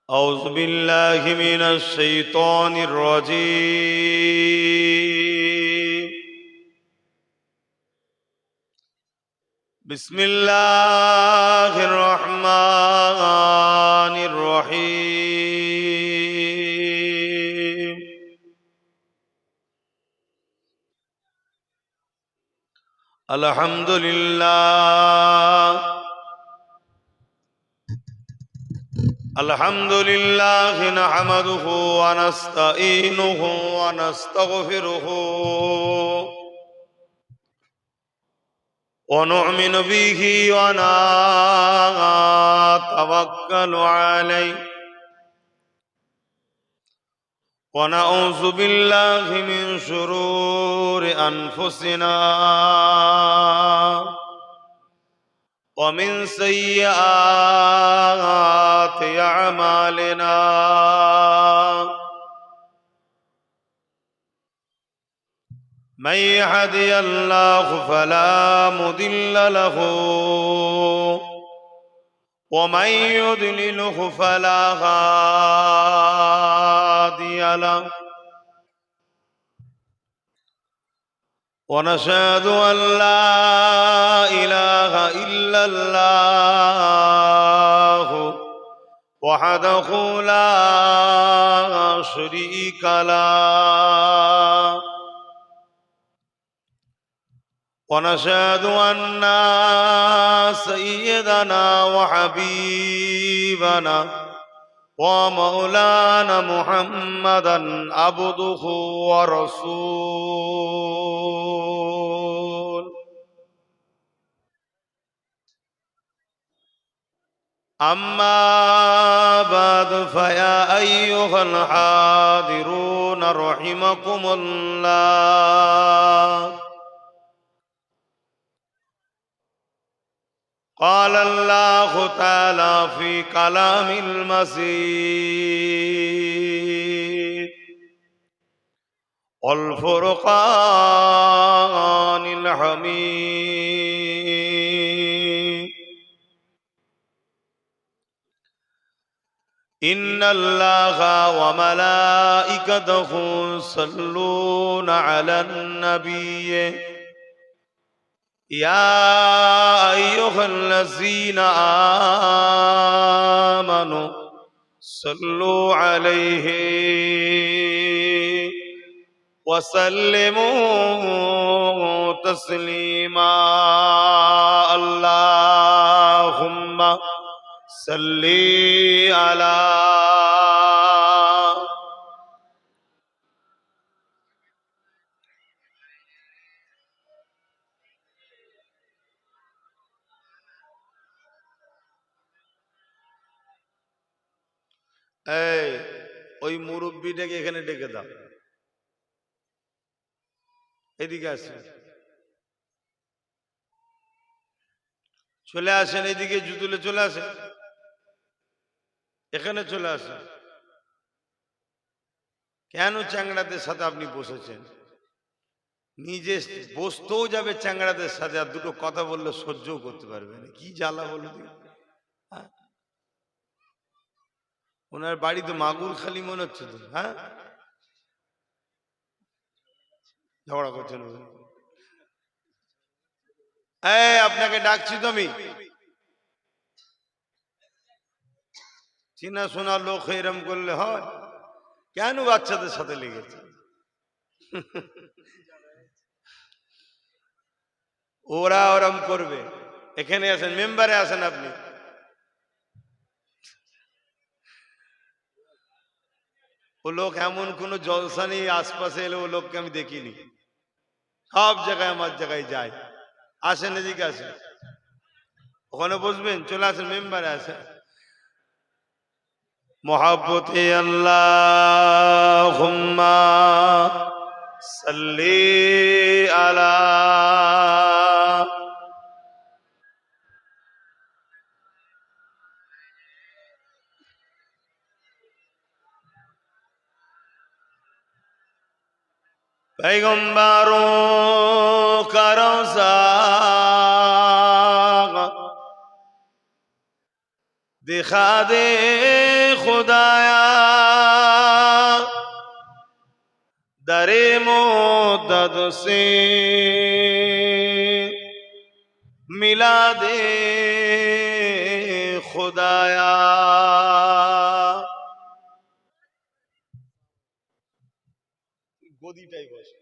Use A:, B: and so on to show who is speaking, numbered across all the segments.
A: أعوذ بالله من الشيطان الرجيم بسم الله الرحمن الرحيم الحمد لله نحمده ونستعينه ونستغفره ونؤمن به ونتوكل عليه ونعوذ بالله من شرور أنفسنا ومن سيئات أعمالنا من يهدي الله فلا مضل له ومن يضلله فلا هادي له ونشهد أن لا إله إلا الله وحده لا شريك له ونشهد أن سيدنا وحبيبنا ومولانا محمدا عبده ورسوله أما بعد فيا أيها الحاضرون رحمكم الله قال الله تعالى في كلام المسيح والفرقان الحميد إن الله وملائكته يصلون على النبي يا أيها الذين آمنوا صلوا عليه وسلموا تسليما اللهم صل على এই ওই মুরব্বিটাকে এখানে ডেকে দাও, এদিকে আসেন, চলে আসেন, এদিকে জুতুলে চলে আসেন, এখানে চলে আসেন। কেন চ্যাংড়াদের সাথে আপনি বসেছেন? নিজে বসতেও যাবে চ্যাংড়াদের সাথে, আর দুটো কথা বললে সহ্যও করতে পারবে না। কি জ্বালা বলো দিন। ওনার বাড়ি তো মাগুর খালি মনে হচ্ছে তো। হ্যাঁ, ঝগড়া করছেন। এই আপনাকে ডাকছি তো আমি, চিনা শোনা লোক এরম করলে হয়? কেন বাচ্চাদের সাথে লেগেছে? ওরা ওরম করবে। এখানে আসেন, মেম্বারে আসেন আপনি। ও লোক এমন কোন জলসা নেই আশপাশে এলে ও লোককে আমি দেখিনি। সব জায়গায় আমার জায়গায় যায়। আসেন, এদিকে আসেন, ওখানে বসবেন, চলে আসেন, মেম্বারে আসেন। মোহাব্বতে আল্লাহুম্মা সাল্লি আলা पैगंबरों का रोज़ा दिखा दे खुदाया दरे मोदद से मिला दे खुदाया। গদিটাই বসে।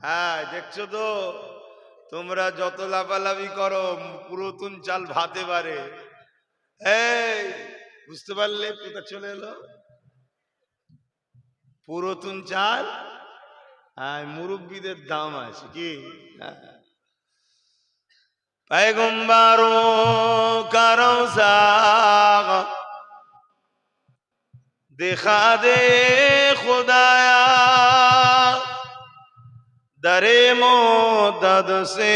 A: হ্যাঁ দেখছো তো, তোমরা যত লাফালাফি করো পুরাতন চাল ভাতে পারে। এই বুঝতে পারলে কোথা চলে এলো পুরাতন চাল? হ্যাঁ মুরব্বীদের দাম আছে কি? पैगंबरों का रोज़ा दिखा दे खुदाया दरे मोदद से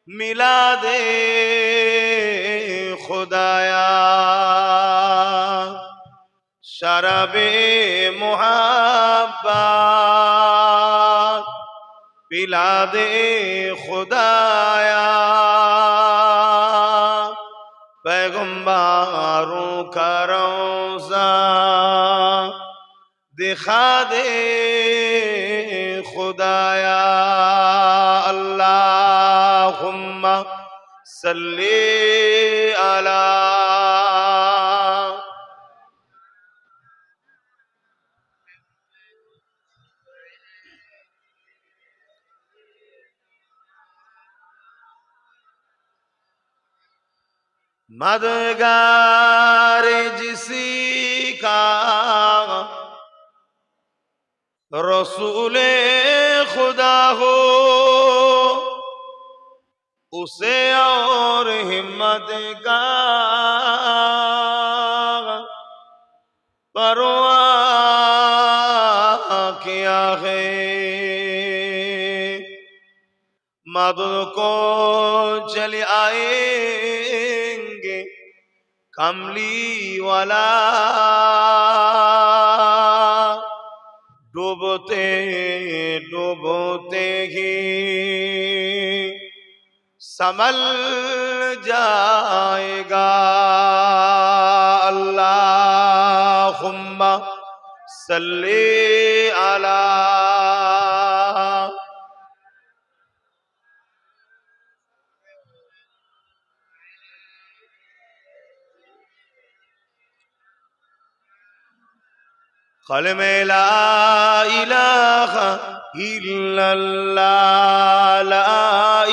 A: मिला दे खुदाया। शराबे मुहब्बत पिला दे खुदाया पैगंबरों का रोज़ा दिखा दे खुदाया। अल्लाहुम्मा सल्ली अला मददगार जिसी का रसूले खुदा हो उसे और हिम्मत का परवाह किया है। मदद को चले आएंगे कमली वाला डूबते डूबते ही संभल जाएगा। अल्लाहुम्मा सल्ली अला कलमे ला इलाहा इल्लल्लाह ला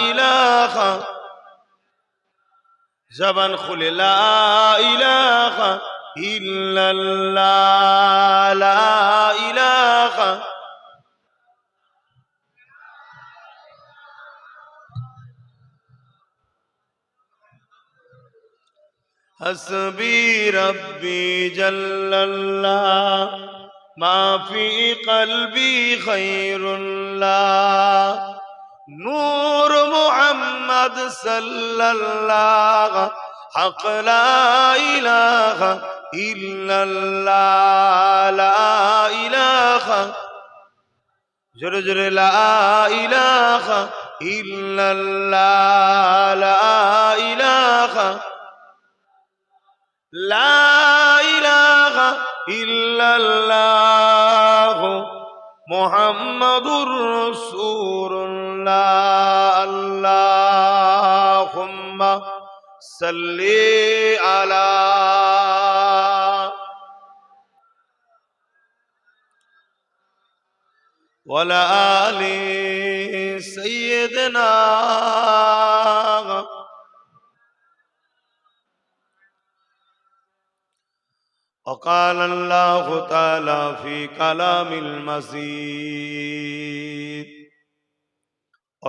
A: इलाहा जबान खुले ला इलाहा इल्लल्लाह ला इलाहा हस्बी रब्बी जल्लल्लाह माफी कल्बी खैरुल्लाह नूर मुहम्मद सल्लल्लाह हक ला इलाहा इल्लल्लाह ला इलाहा जोरे जोरे ला इलाहा इल्लल्लाह ला इलाहा ला इलाहा इल्लल्लाह मुहम्मदुर रसूलुल्लाह। अल्लाहुम्मा सल्ली अला वला आलि सय्यिदना। وقال الله تعالى في كلام المجيد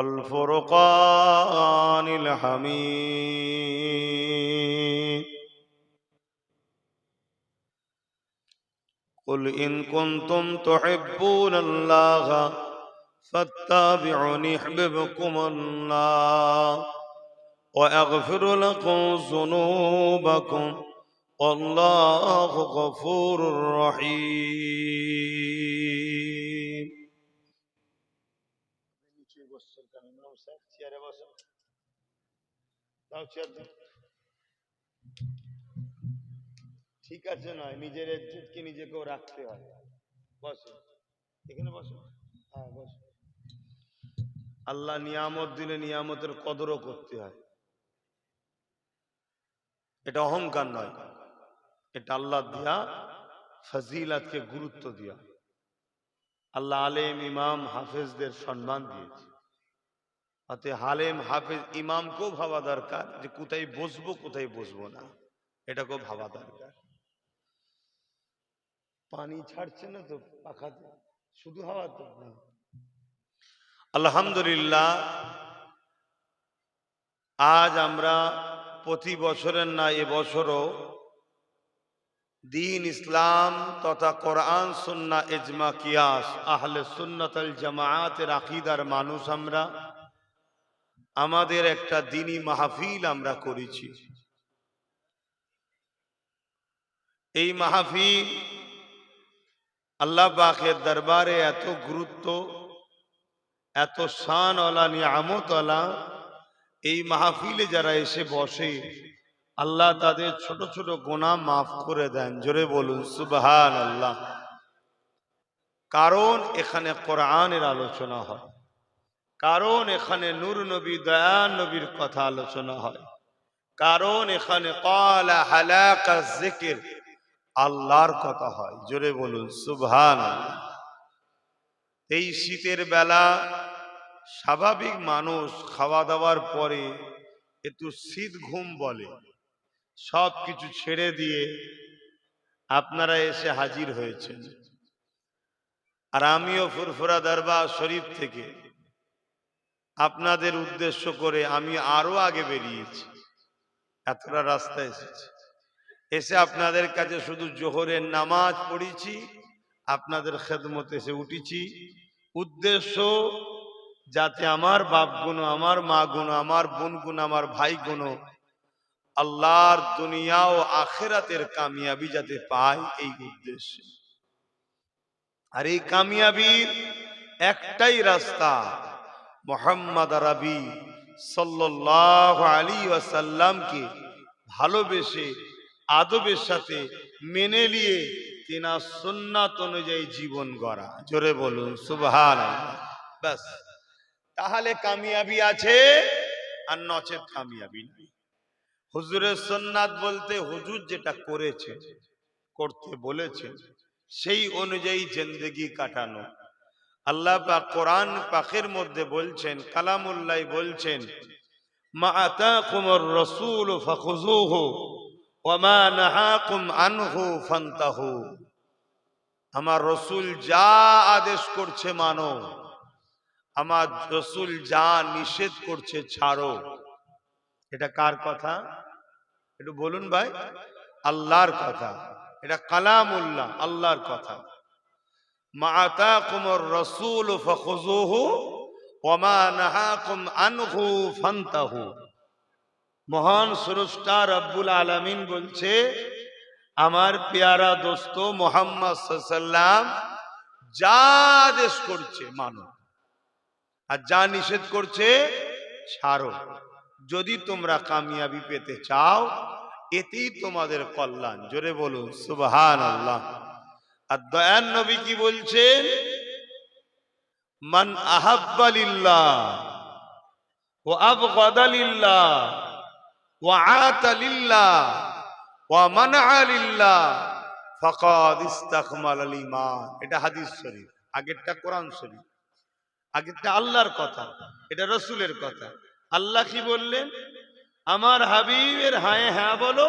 A: الفرقان الحميد قل إن كنتم تحبون الله فاتبعوني يحببكم الله ويغفر لكم ذنوبكم والله غفور رحيم। দাও চেয়ার দাও। ঠিক আছে, নয় নিজের ইজ্জতকে নিজেকেও রাখতে হয়। বসো, এখানে বসো। হ্যাঁ বসো। আল্লাহ নিয়ামত দিলে নিয়ামতের কদরও করতে হয়। এটা অহংকার নয়, এটা আল্লাহ দিয়া ফজিলাতকে গুরুত্ব দিয়া। আল্লাহ আলেম ইমাম হাফেজদের সম্মান দিয়েছে। অতএব হালেম হাফেজ ইমামকেও ভাবা দরকার যে কোথায় বসবো কোথায় বসবো না, এটাকেও ভাবা দরকার। পানি ছাড়ছে না তো পাখাতে, শুধু হাওয়া তো না। আলহামদুলিল্লাহ, আজ আমরা প্রতি বছরের না এবছরও দীন ইসলাম তথা কোরআন সুন্নাহ ইজমা কিয়াস আহলে সুন্নাত আল জামাআতের আকীদার মানুষ আমরা, আমাদের একটা দ্বীনি মাহফিল আমরা করেছি। এই মাহফিল আল্লাহ পাকের দরবারে এত গুরুত্ব, এত শানওয়ালা নিয়ামতওয়ালা। এই মাহফিলে যারা এসে বসে আল্লাহ তাদের ছোট ছোট গুনাহ মাফ করে দেন। জোরে বলুন সুবহানাল্লাহ। কারণ এখানে কোরআনের আলোচনা হয়, কারণ এখানে নূর নবী দয়ান নবীর কথা আলোচনা হয়, কারণ এখানে ক্বালা হালাকা যিকির আল্লাহর কথা হয়। জোরে বলুন সুবহানাল্লাহ। এই শীতের বেলা স্বাভাবিক মানুষ খাওয়া দাওয়ার পরে একটু শীত ঘুম বলে, সব কিছু ছেড়ে দিয়ে আপনারা এসে হাজির হয়েছেন। আর আমিও ফুরফুরা দরবার শরীফ থেকে আপনাদের উদ্দেশ্য করে আমি আরো আগে বেরিয়েছি, এতটা রাস্তা এসেছি। এসে আপনাদের কাছে শুধু জোহরের নামাজ পড়েছি, আপনাদের খেদমতে এসে উঠেছি। উদ্দেশ্য যাতে আমার বাপ গুণ, আমার মা গুণ, আমার বোন গুণ, আমার ভাই গুণ আল্লাহর দুনিয়া ও আখিরাতের কামিয়াবি যাতে পায়, এই উদ্দেশ্যে। আর এই কামিয়াবির একটাই রাস্তা, মুহাম্মদ আরবি সাল্লাল্লাহু আলাইহি ওয়াসাল্লামকে ভালোবেসে আদবের সাথে মেনে নিয়ে তিনার সুন্নাত অনুযায়ী জীবন গড়া। জোরে বলুন সুবহানাল্লাহ। ব্যাস, তাহলে কামিয়াবি আছে, আর নচেত কামিয়াবি নেই। হুজুরের সুন্নাত বলতে হুজুর যেটা করেছে, করতে বলেছে, সেই অনুযায়ী জিন্দেগি কাটানো। আল্লাহ পাক কোরআন পাকের মধ্যে বলছেন, কালামুল্লাহ বলছেন, মা আতাকুমুর রাসূল ফাখুযুহু ওয়া মা নাহাকুম আনহু ফান্তাহু। আমার রাসূল যা আদেশ করছে মানো, আমার রাসূল যা নিষেধ করছে ছাড়ো। এটা কার কথা? একটু বলুন ভাই। আল্লাহর কথা। এটা কালামুল্লাহ, আল্লাহর কথা। মা আতাকুমুর রাসূল ফাখুযুহু ওয়া মা নাহাকুম আনহু ফান্তাহু। মহান স্রষ্টা রব্বুল আলামিন বলছে, আমার পেয়ারা দোস্ত মুহাম্মদ সাল্লাল্লাহু আলাইহি ওয়াসাল্লাম যা আদেশ করছে মানো, আর যা নিষেধ করছে ছাড়ো। যদি তোমরা কামিয়াবি পেতে চাও, এতেই তোমাদের কল্যাণ। জোরে বলুন সুবহানাল্লাহ। আর দয়ান নবী কি বলছেন? মান আহাব্বা লিল্লাহ ওয়া আবগাদা লিল্লাহ ওয়া আতা লিল্লাহ ওয়া মানআ লিল্লাহ ফাকাদ ইসতাকমালাল ঈমান। এটা হাদিস শরীফ, আগেরটা কোরআন শরীফ। আগেরটা আল্লাহর কথা, এটা রাসূলের কথা। আল্লাহ কি বললেন? আমার হাবিবের হায় হ্যাঁ বলো,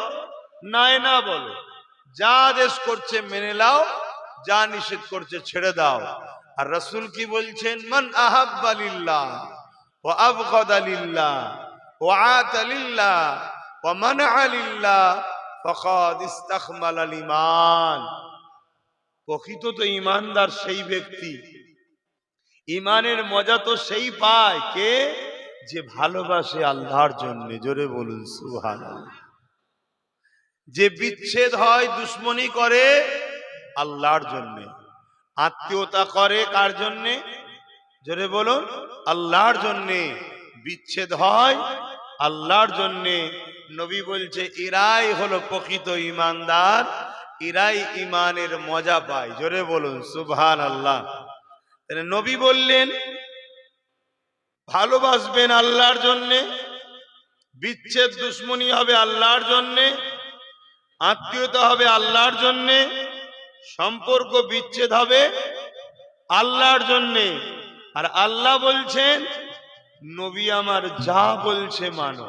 A: নাই না বলো। যা আদেশ করছে মেনে নাও, যা নিষেধ করছে ছেড়ে দাও। আর রাসূল কি বলছেন? মান আহাব্বা লিল্লাহ ওয়া আবগাদা লিল্লাহ ওয়া আতা লিল্লাহ ওয়া মানআ লিল্লাহ ফাকাদ ইসতাকমালাল ঈমান। প্রকৃত তো ঈমানদার সেই ব্যক্তি, ঈমানের মজা তো সেই পায় কে, যে ভালোবাসে আল্লাহর জন্য। জোরে বলুন সুবহানাল্লাহ। যে বিচ্ছেদ হয়, দুশ্মনী করে আল্লাহর জন্য, আত্মীয়তা করে কার জন্যে? জোরে বলুন আল্লাহর জন্যে। বিচ্ছেদ হয় আল্লাহর জন্যে। নবী বলছে এরাই হলো প্রকৃত ইমানদার, এরাই ইমানের মজা পায়। জোরে বলুন সুবহানাল্লাহ। তাহলে নবী বললেন ভালোবাসবেন আল্লাহর জন্যে, বিচ্ছেদ দুশ্মনী হবে আল্লাহর জন্যে, আত্মীয়তা হবে আল্লাহর জন্যে, সম্পর্ক বিচ্ছেদ হবে আল্লাহর জন্যে। আর আল্লাহ বলছেন নবী আমার যা বলছে মানো,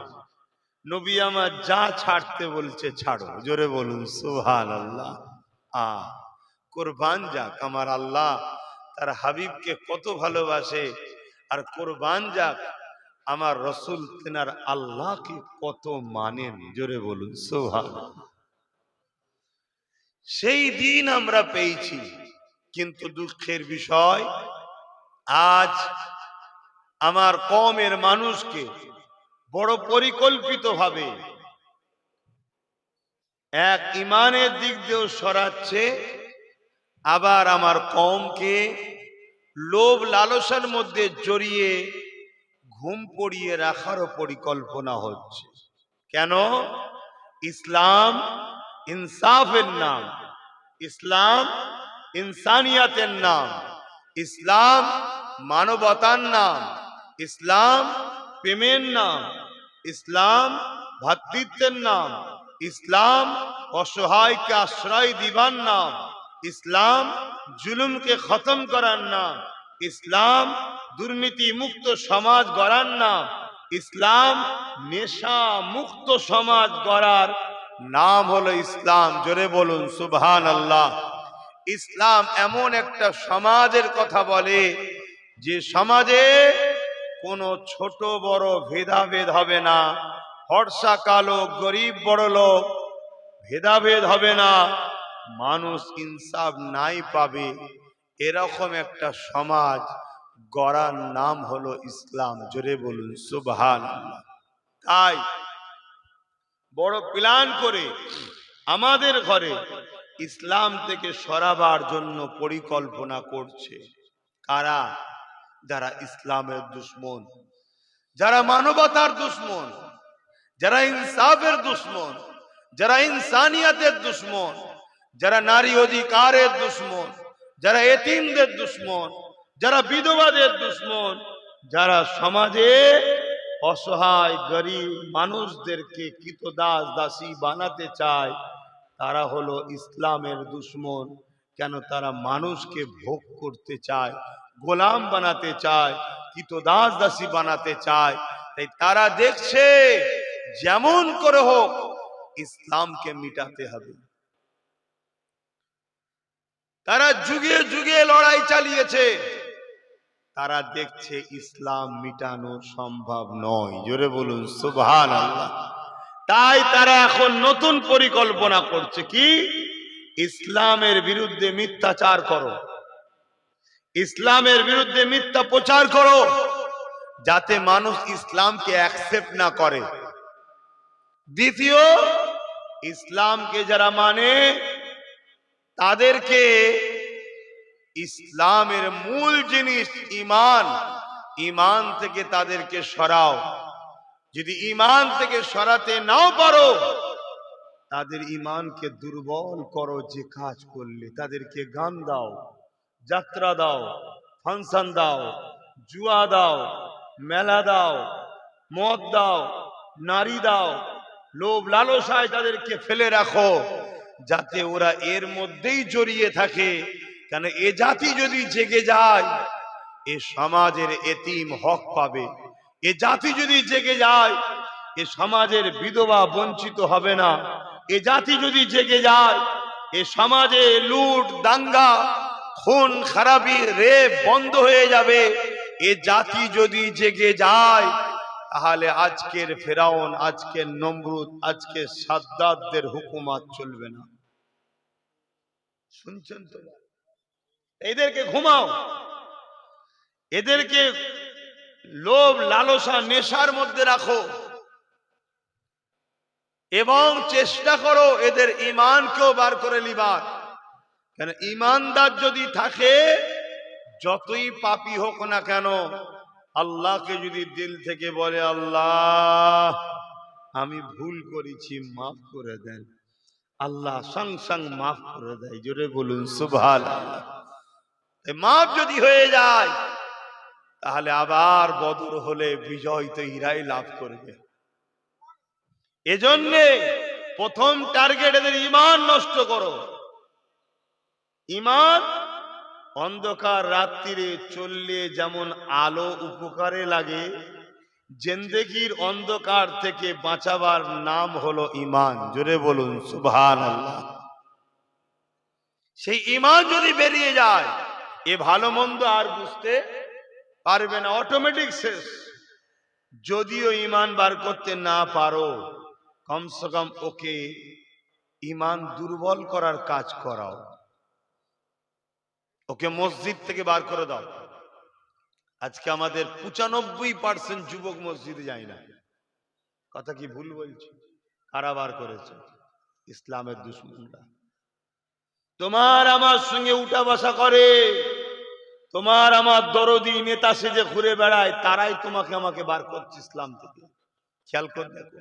A: নবী আমার যা ছাড়তে বলছে ছাড়ো। জোরে বলুন সুবহানাল্লাহ। কোরবান যাক আমার আল্লাহ তার হাবিবকে কত ভালোবাসে, আর কোরবান যাক আমার রসুল তেনার আল্লাহকে কত মানেন। জোরে বলুন সুবহানাল্লাহ। সেই দিন আমরা পেয়েছি, কিন্তু দুঃখের বিষয় আজ আমার কওমের মানুষকে বড় পরিকল্পিতভাবে এক ইমানের দিক দিয়েও সরাচ্ছে, আবার আমার কওমকে লোভ লালসার মধ্যে জড়িয়ে ঘুম পড়িয়ে রাখারও পরিকল্পনা হচ্ছে। কেন? ইসলাম ইনসাফের নাম, ইসলাম ইনসানিয়াতের নাম, ইসলাম মানবতার নাম, ইসলাম প্রেমের নাম, ইসলাম ভ্রাতৃত্বের নাম, ইসলাম অসহায়কে আশ্রয় দিবার নাম, ইসলাম জুলুমকে খতম করার নাম, ইসলাম দুর্নীতি মুক্ত সমাজ গড়ার নাম, ইসলাম নেশা মুক্ত সমাজ গড়ার নাম হলো ইসলাম। জোরে বলুন সুবহানাল্লাহ। ইসলাম এমন একটা সমাজের কথা বলে যে সমাজে কোনো ছোট বড় ভেদাভেদ হবে না, ফর্সা কালো গরিব বড় লোক ভেদাভেদ হবে না, মানুষ ইনসাফ নাই পাবে, এরকম একটা সমাজ গড়ার নাম হলো ইসলাম। জোরে বলুন সুবহানাল্লাহ। তাই বড় প্ল্যান করে আমাদের ঘরে ইসলাম থেকে সরাবার জন্য পরিকল্পনা করছে কারা? যারা ইসলামের দুশ্মন, যারা মানবতার দুশ্মন, যারা ইনসাফের দুশ্মন, যারা ইনসানিয়াতের দুশ্মন, যারা নারী অধিকারের দুশ্মন, যারা এতিমদের দুশ্মন, যারা বিধবাদের দুশ্মন, যারা সমাজে অসহায় গরিব মানুষদেরকে কৃতদাস দাসী বানাতে চায়, তারা হলো ইসলামের দুশ্মন। কেন? তারা মানুষকে ভোগ করতে চায়, গোলাম বানাতে চায়, কৃতদাস দাসী বানাতে চায়। তাই তারা দেখছে যেমন করে হোক ইসলামকে মিটাতে হবে। তারা যুগে যুগে লড়াই চালিয়েছে, তারা দেখছে ইসলাম মিটানো সম্ভব নয়। জোরে বলুন সুবহানাল্লাহ। তাই তারা এখন নতুন পরিকল্পনা করছে কি? ইসলামের বিরুদ্ধে মিথ্যাচার করো, ইসলামের বিরুদ্ধে মিথ্যা প্রচার করো, যাতে মানুষ ইসলামকে অ্যাকসেপ্ট না করে। দ্বিতীয়, ইসলামকে যারা মানে তাদেরকে ইসলামের মূল জিনিস ঈমান, ঈমান থেকে তাদেরকে সরাও। যদি ঈমান থেকে সরাতে নাও পারো, তাদের ঈমানকে দুর্বল করো। যে কাজ করলে তাদেরকে গান দাও, যাত্রা দাও, ফাংশন দাও, জুয়া দাও, মেলা দাও, মদ দাও, নারী দাও, লোভ লালসায় তাদেরকে ফেলে রাখো, যাতে ওরা এর মধ্যেই জড়িয়ে থাকে। কেন? এ জাতি যদি জেগে যায়, এ সমাজের এতিম হক পাবে। এ জাতি যদি জেগে যায়, এ সমাজের বিধবা বঞ্চিত হবে না। এ জাতি যদি জেগে যায়, এ সমাজে লুট দাঙ্গা খুন খারাপি রেপ বন্ধ হয়ে যাবে। এ জাতি যদি জেগে যায়, তাহলে আজকের ফেরাউন, আজকের নমরুদ, আজকের সাদ্দাতদের হুকুমত চলবে না। শুনছেন তো? এদেরকে ঘুমাও, এদেরকে লোভ লালসা নেশার মধ্যে রাখো এবং চেষ্টা করো এদের ঈমানকেও বার করে নিবার। কেন? ঈমানদার যদি থাকে, যতই পাপী হোক না কেন, আল্লাহকে যদি দিল থেকে বলে আল্লাহ আমি ভুল করেছি মাফ করে দেন, আল্লাহ সঙ্গ সঙ্গ মাফ করে দেয়। জোরে বলুন সুবহানাল্লাহ। মাফ যদি হয়ে যায় তাহলে আবার বদর হলে বিজয় তো ইরাই লাভ করবে। এজন্যে প্রথম টার্গেট এদের ঈমান নষ্ট করো। ঈমান অন্ধকার রাত্রিরে চললে যেমন আলো উপকারে লাগে, জিন্দেগির অন্ধকার থেকে বাঁচাবার নাম হলো ঈমান। জোরে বলুন সুবহানাল্লাহ। সেই ঈমান যদি বেরিয়ে যায় এ ভালো মন্দ আর বুঝতে পারবে না, অটোমেটিক শেষ। যদিও ঈমান বার করতে না পারো, কমসে কম ওকে ঈমান দুর্বল করার কাজ করাও, ওকে মসজিদ থেকে বার করে দাও। আজকে আমাদের 95% যুবক মসজিদে যায় না। কথা কি ভুল বলছি? কারা বার করেছে? ইসলামের দুশমনরা। তোমার আমার সঙ্গে উঠা বসা করে, তোমার আমার দরদি নেতা সেজে ঘুরে বেড়ায়, তারাই তোমাকে আমাকে বার করছে ইসলাম থেকে। খেয়াল করে দেখো,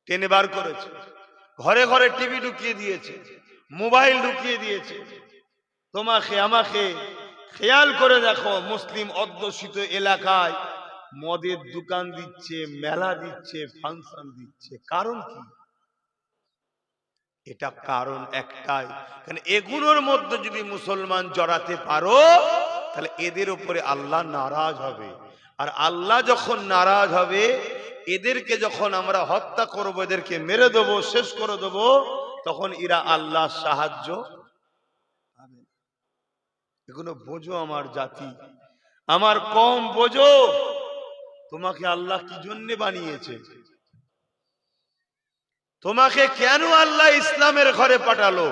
A: টেনে বার করেছে, ঘরে ঘরে টিভি ঢুকিয়ে দিয়েছে, মোবাইল ঢুকিয়ে দিয়েছে। তোমাকে আমাকে খেয়াল করে দেখো, মুসলিম অধ্যুষিত এলাকায় মদের দোকান দিচ্ছে, মেলা দিচ্ছে, ফাংশন দিচ্ছে। কারণ কি? এটা কারণ একটাই, কারণ এগুলোর মধ্যে যদি মুসলমান জড়াতে পারো তাহলে এদের উপরে আল্লাহ নারাজ হবে। আর আল্লাহ যখন নারাজ হবে, এদেরকে যখন আমরা হত্যা করবো, এদেরকে মেরে দেবো, শেষ করে দেবো, তখন এরা আল্লাহ সাহায্য পাবে। এগুলো বোঝো আমার জাতি, আমার কম বোঝো, তোমাকে আল্লাহ কি জন্য বানিয়েছে? তোমাকে কেন আল্লাহ ইসলামের ঘরে পাঠালো?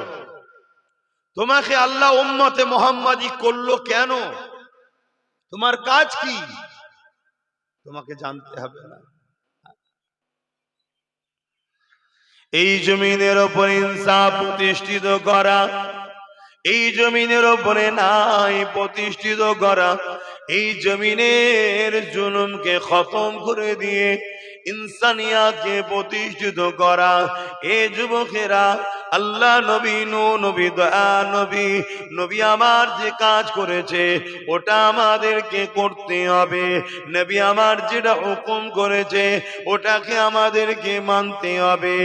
A: তোমাকে আল্লাহ উম্মতে মুহাম্মাদি করলো কেন? তোমার কাজ কি? তোমাকে জানতে হবে না। এই জমিনের উপর ইনসাফ প্রতিষ্ঠিত করা, এই জমিনের উপরে নাই প্রতিষ্ঠিত করা, এই জমিনের জুলুমকে খতম করে দিয়ে ইনসানিয়াতকে প্রতিষ্ঠিত করা। এ যুবকেরা, আল্লাহ নবী, নবী, দয়া নবী, নবী আমার যে কাজ করেছে ওটা আমাদেরকে করতে হবে। নবী আমার যেটা হুকুম করেছে ওটাকে আমাদেরকে মানতে হবে।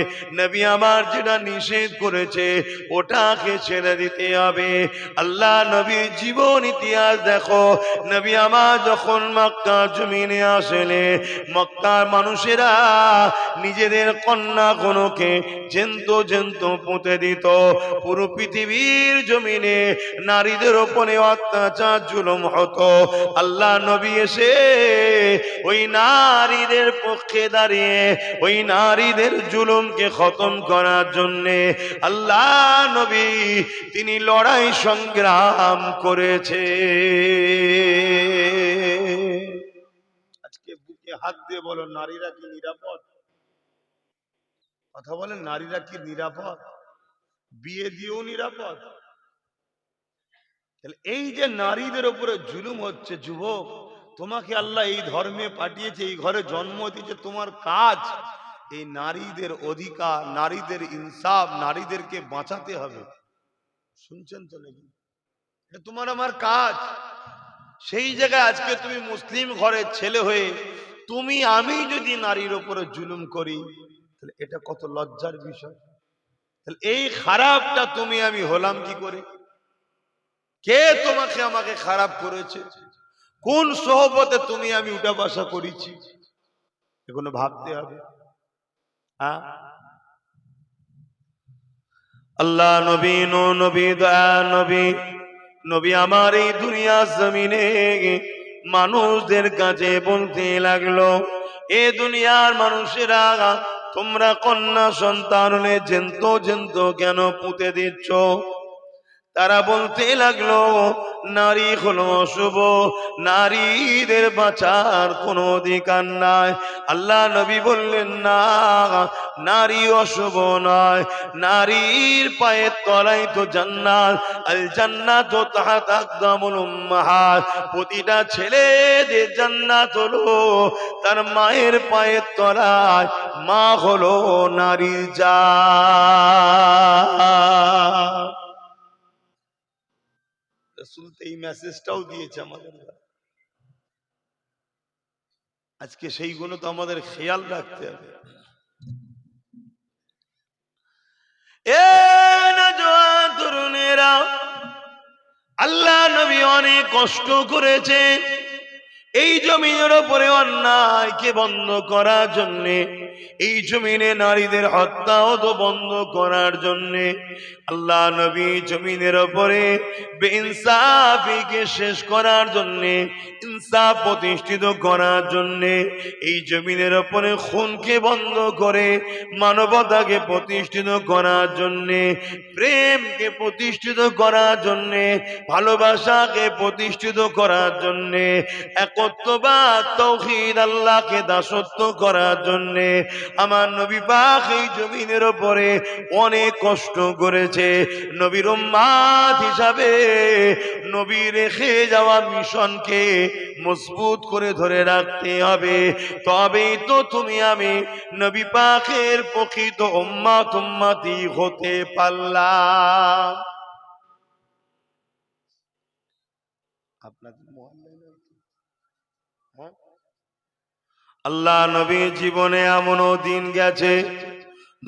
A: নবী আমার যেটা নিষেধ করেছে ওটাকে ছেড়ে দিতে হবে। আল্লাহ নবীর জীবন ইতিহাস দেখো। নবী আমার যখন মক্কা জমিনে আসলে, মক্কার মানুষেরা নিজেদের কন্যা কোনকে জ্যান্ত জ্যান্ত পুঁতে দিত। পুরো পৃথিবীর জমিনে নারীদের উপরে অত্যাচার জুলুম হতো। আল্লাহ নবী এসে ওই নারীদের পক্ষে দাঁড়িয়ে ওই নারীদের জুলুমকে খতম করার জন্যে আল্লাহ নবী তিনি লড়াই সংগ্রাম করেছে। আজকে বুকে হাত দিয়ে বলো, নারীরা কি নিরাপদ? কথা বলেন, নারীরা কি নিরাপদ? বিয়ে দিয়েও নিরাপদ? এই যে নারীদের উপরে জুলুম হচ্ছে, যুবক তোমাকে আল্লাহ এই ধর্মে পাঠিয়েছে, এই ঘরে জন্ম দিয়েছে, তোমার কাজ এই নারীদের অধিকার, নারীদের ইনসাফ, নারীদেরকে বাঁচাতে হবে। শুনছেন তো নাকি? এটা তোমার আমার কাজ। সেই জায়গায় আজকে তুমি মুসলিম ঘরের ছেলে হয়ে তুমি আমি যদি নারীর উপরে জুলুম করি, তাহলে এটা কত লজ্জার বিষয়। তাহলে এই খারাপটা তুমি আমি হলাম কি করে? কে তোমাকে আমাকে খারাপ করেছে? কোন সোহবতে তুমি আমি উঠা বসা করেছি? এগুলো ভাবতে হবে। হ্যাঁ, আল্লাহ নবী, নবী, দয়া নবী, নবী আমার এই দুনিয়া জমিনে মানুষদের কাছে বলতে লাগলো, এ দুনিয়ার মানুষেরা তোমরা কন্যা সন্তান হলে জ্যান্ত জ্যান্ত কেন পুঁতে দিচ্ছ? তারা বলতে লাগলো নারী হলো অশুভ, নারীদের বাঁচার কোনো অধিকার নাই। আল্লাহ নবী বললেন না, নারী অশুভ নয়, নারীর পায়ের তলায় তো জান্নাত, আল জান্নাত তাহতা আকদামুল উম্মাহাত। প্রতিটা ছেলে যে জান্নাত হলো তার মায়ের পায়ের তলায়, মা হলো নারীর জাত। রাসূল তো এই মেসেজটাও দিয়েছে আমাদের। আজকে সেইগুলো তো আমাদের খেয়াল রাখতে হবে। এ নওজোয়ান তরুণেরা, আল্লাহ নবী অনেক কষ্ট করেছেন এই জমিনের উপরে অন্যায়কে বন্ধ করার জন্যে, এই জমিনে নারীদের হত্যাও তো বন্ধ করার জন্যে। আল্লাহ নবী জমিনের উপরে বেইনসাফিকে শেষ করার জন্যে, ইনসাফ প্রতিষ্ঠিত করার জন্যে, এই জমিনের উপরে খুনকে বন্ধ করে মানবতাকে প্রতিষ্ঠিত করার জন্যে, প্রেমকে প্রতিষ্ঠিত করার জন্যে, ভালোবাসাকে প্রতিষ্ঠিত করার জন্যে, একত্ববাদ তাওহীদ আল্লাহকে দাসত্ব করার জন্যে আমার নবী পাক এই জমিনের উপরে অনেক কষ্ট করেছে। নবীর উম্মত হিসাবে নবী রেখে যাওয়া মিশনকে মজবুত করে ধরে রাখতে হবে, তবেই তো তুমি আমি নবী পাকের প্রকৃত উম্মতি হতে পারলাম। আপনাদের আল্লাহ নবী জীবনে এমনও দিন গেছে,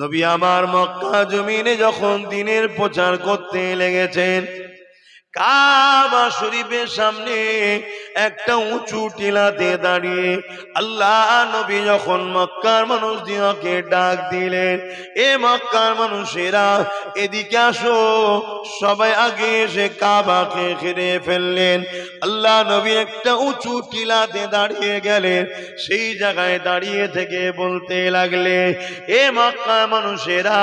A: নবী আমার মক্কা জমিনে যখন দিনের প্রচার করতে লেগেছেন, কাবা শরীফের সামনে একটা উঁচু টিলাতে দাঁড়িয়ে আল্লাহ নবী যখন মক্কার মানুষদিওকে ডাক দিলেন, এ মক্কার মানুষেরা এদিকে আসো, সবাই আগে এসে কাবাকে ঘিরে ফেললেন। আল্লাহ নবী একটা উঁচু টিলাতে দাঁড়িয়ে গেলেন, সেই জায়গায় দাঁড়িয়ে থেকে বলতে লাগলে, এ মক্কার মানুষেরা,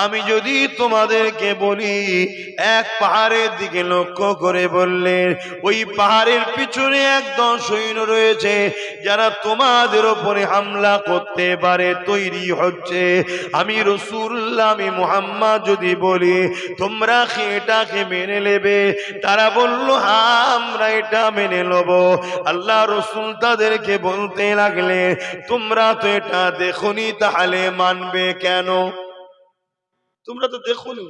A: আমি যদি তোমাদেরকে বলি, এক পাহাড়ের দিকে লক্ষ্য করে বললেন, ওই পাহাড়ের পিছনে একদল সৈন্য রয়েছে যারা তোমাদের উপরে হামলা করতে পারে তৈরি হচ্ছে। আমি রাসূলুল্লাহ, আমি মুহাম্মদ যদি বলি তোমরা কি এটাকে মেনে নেবে? তারা বলল হ্যাঁ, আমরা এটা মেনে নেব। আল্লাহ রাসূল তাদেরকে বলতে লাগলে, তোমরা তো এটা দেখোনি, তাহলে মানবে কেন? তোমরা তো দেখোনি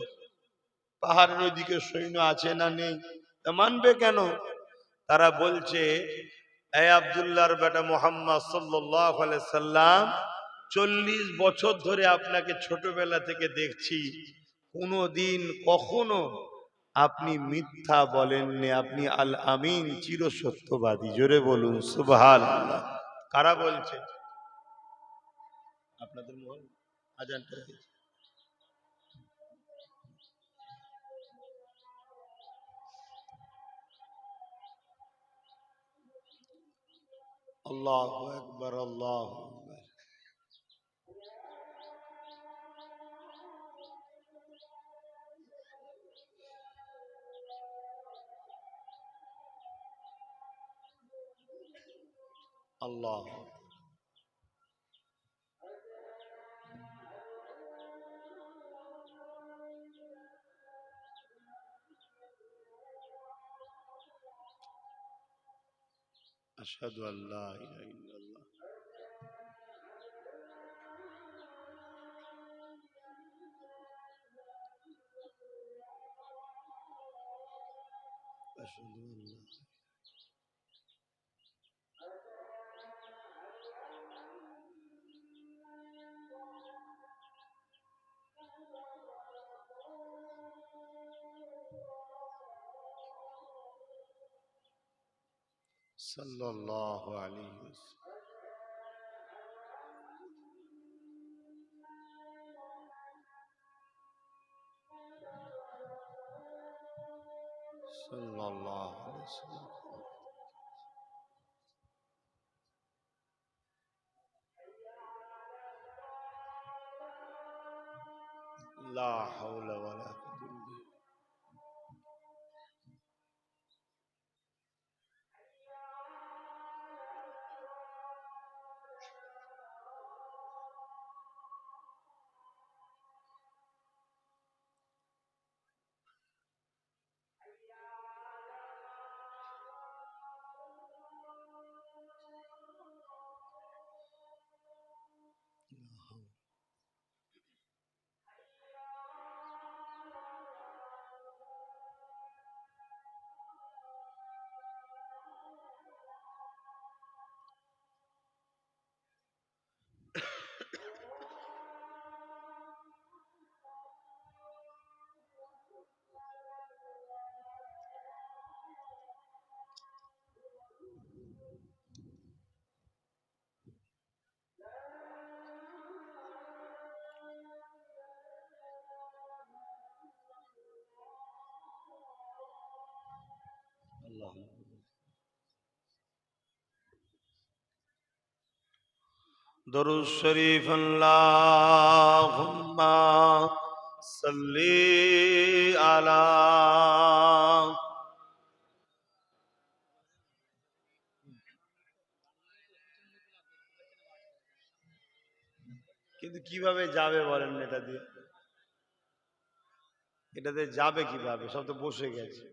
A: পাহাড়ের ওইদিকে সৈন্য আছে না নেই, মানবে কেন? তারা বলছে, এ আব্দুল্লাহর বেটা মুহাম্মদ সাল্লাল্লাহু আলাইহি সাল্লাম, 40 বছর ধরে আপনাকে ছোটবেলা থেকে দেখছি, কোনদিন কখনো আপনি মিথ্যা বলেননি, আপনি আল আমিন, চিরসত্যবাদী। জোরে বলুন সুবহানাল্লাহ। কারা বলছে? আপনাদের মহল আজানটা দিয়েছে। আল্লাহু আকবার, আল্লাহু আকবার। আল্লাহ আশহাদু আল্লা ইলাহা ইল্লাল্লাহ। আশহাদু আল্লা সাল্লাল্লাহু আলাইহি ওয়াসাল্লাম। সাল্লাল্লাহু আলাইহি ওয়াসাল্লাম। লা হাওলা ওয়ালা কুওয়াতা ইল্লা বিল্লাহ। দরুদ শরীফ আল্লাহুম্মা সাল্লি আলা। কিন্তু কিভাবে যাবে বলেন এটা দিয়ে? এটাতে যাবে কিভাবে? সব তো বসে গেছে।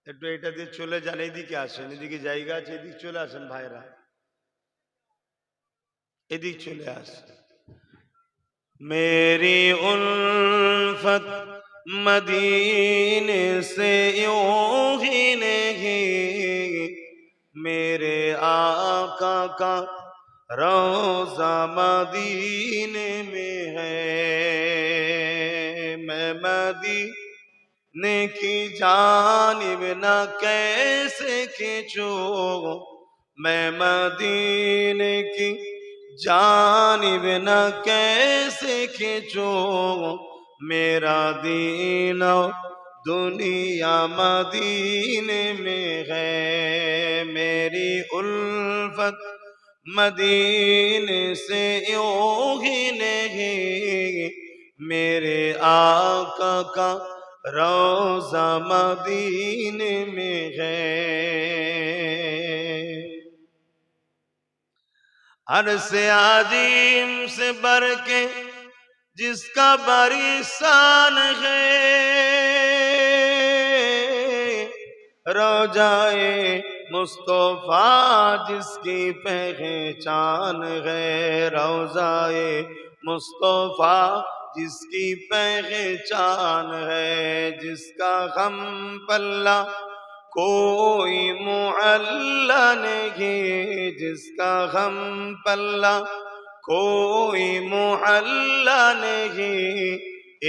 A: একটু এটা দিয়ে চলে যান, এদিকে আসেন, এদিকে জায়গা আছে, এদিক চলে আসেন ভাইরা, এদিক চলে আসেন। मेरी उल्फत मदीने से यूं ही नहीं, मेरे आका का रोज़ा मदीने में है। मैं मदीने की जानिब न कैसे खींचूं, मैं मदीने की जानिब न कैसे खींचूं, मेरा दीन और दुनिया मदीने में है। मेरी उल्फत मदीने से यूं ही नहीं, मेरे आका का रोज़ा मदीने में है। अरसे आजीम से बढ़ के जिसका बड़ी शान है, रोजाए मुस्तफा जिसकी पहचान है, रोजाए मुस्तफा जिसकी पहचान है, जिसका गम पल्ला कोई मुअल्ला नहीं, जिसका गम पल्ला कोई मुअल्ला नहीं,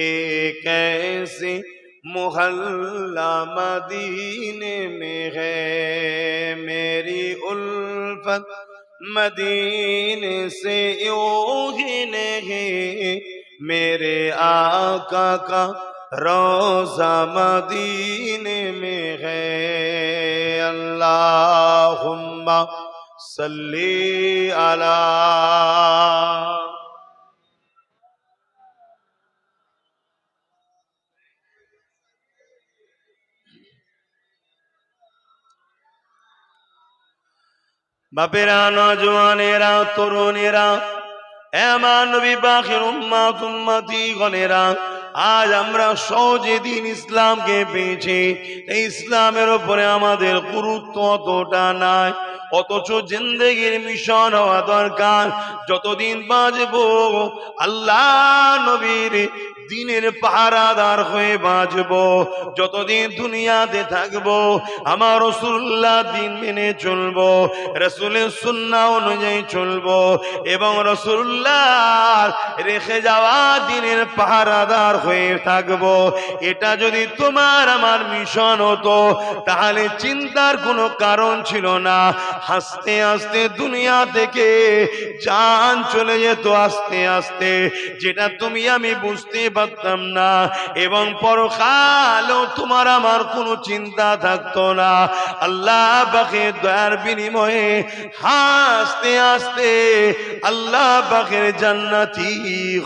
A: एक ऐसी मोहल्ला मदीने में है। मेरी उल्फत मदीने से यूं ही नहीं, मेरे आका का रोज़ा मदीने में है। अल्लाहुम्मा सल्ली अला। বাপেরা, নওজওয়ানেরা, তরুণেরা, এমান নবী বাখির উম্মাত উম্মতি গণেরা, আজ আমরা সহজে দিন ইসলামকে পেয়েছি। এই ইসলামের উপরে আমাদের গুরুত্ব অতটা নাই, অথচ জিন্দেগির মিশন হওয়া দরকার। যতদিন বাঁচবো আল্লাহ নবীর দিনের পাহারাদার হয়ে বাঁচবো, যতদিন দুনিয়াতে থাকবো আমার রাসূলুল্লাহ দিন মেনে চলবো, রাসূলের সুন্নাহ অনুযায়ী চলবো এবং রাসূলুল্লাহ রেখে যাওয়া দিনের পাহারাদার হয়ে থাকবো। এটা যদি তোমার আমার মিশন হতো তাহলে চিন্তার কোনো কারণ ছিল না। হাসতে হাসতে দুনিয়া থেকে জান চলে যেত আস্তে আস্তে, যেটা তুমি আমি বুঝতে পারতাম না, এবং পরকালও তোমার আমার কোনো চিন্তা থাকতো না। আল্লাহ পাকের দয়ার বিনিময়ে হাসতে হাসতে আল্লাহ পাকের জান্নাতি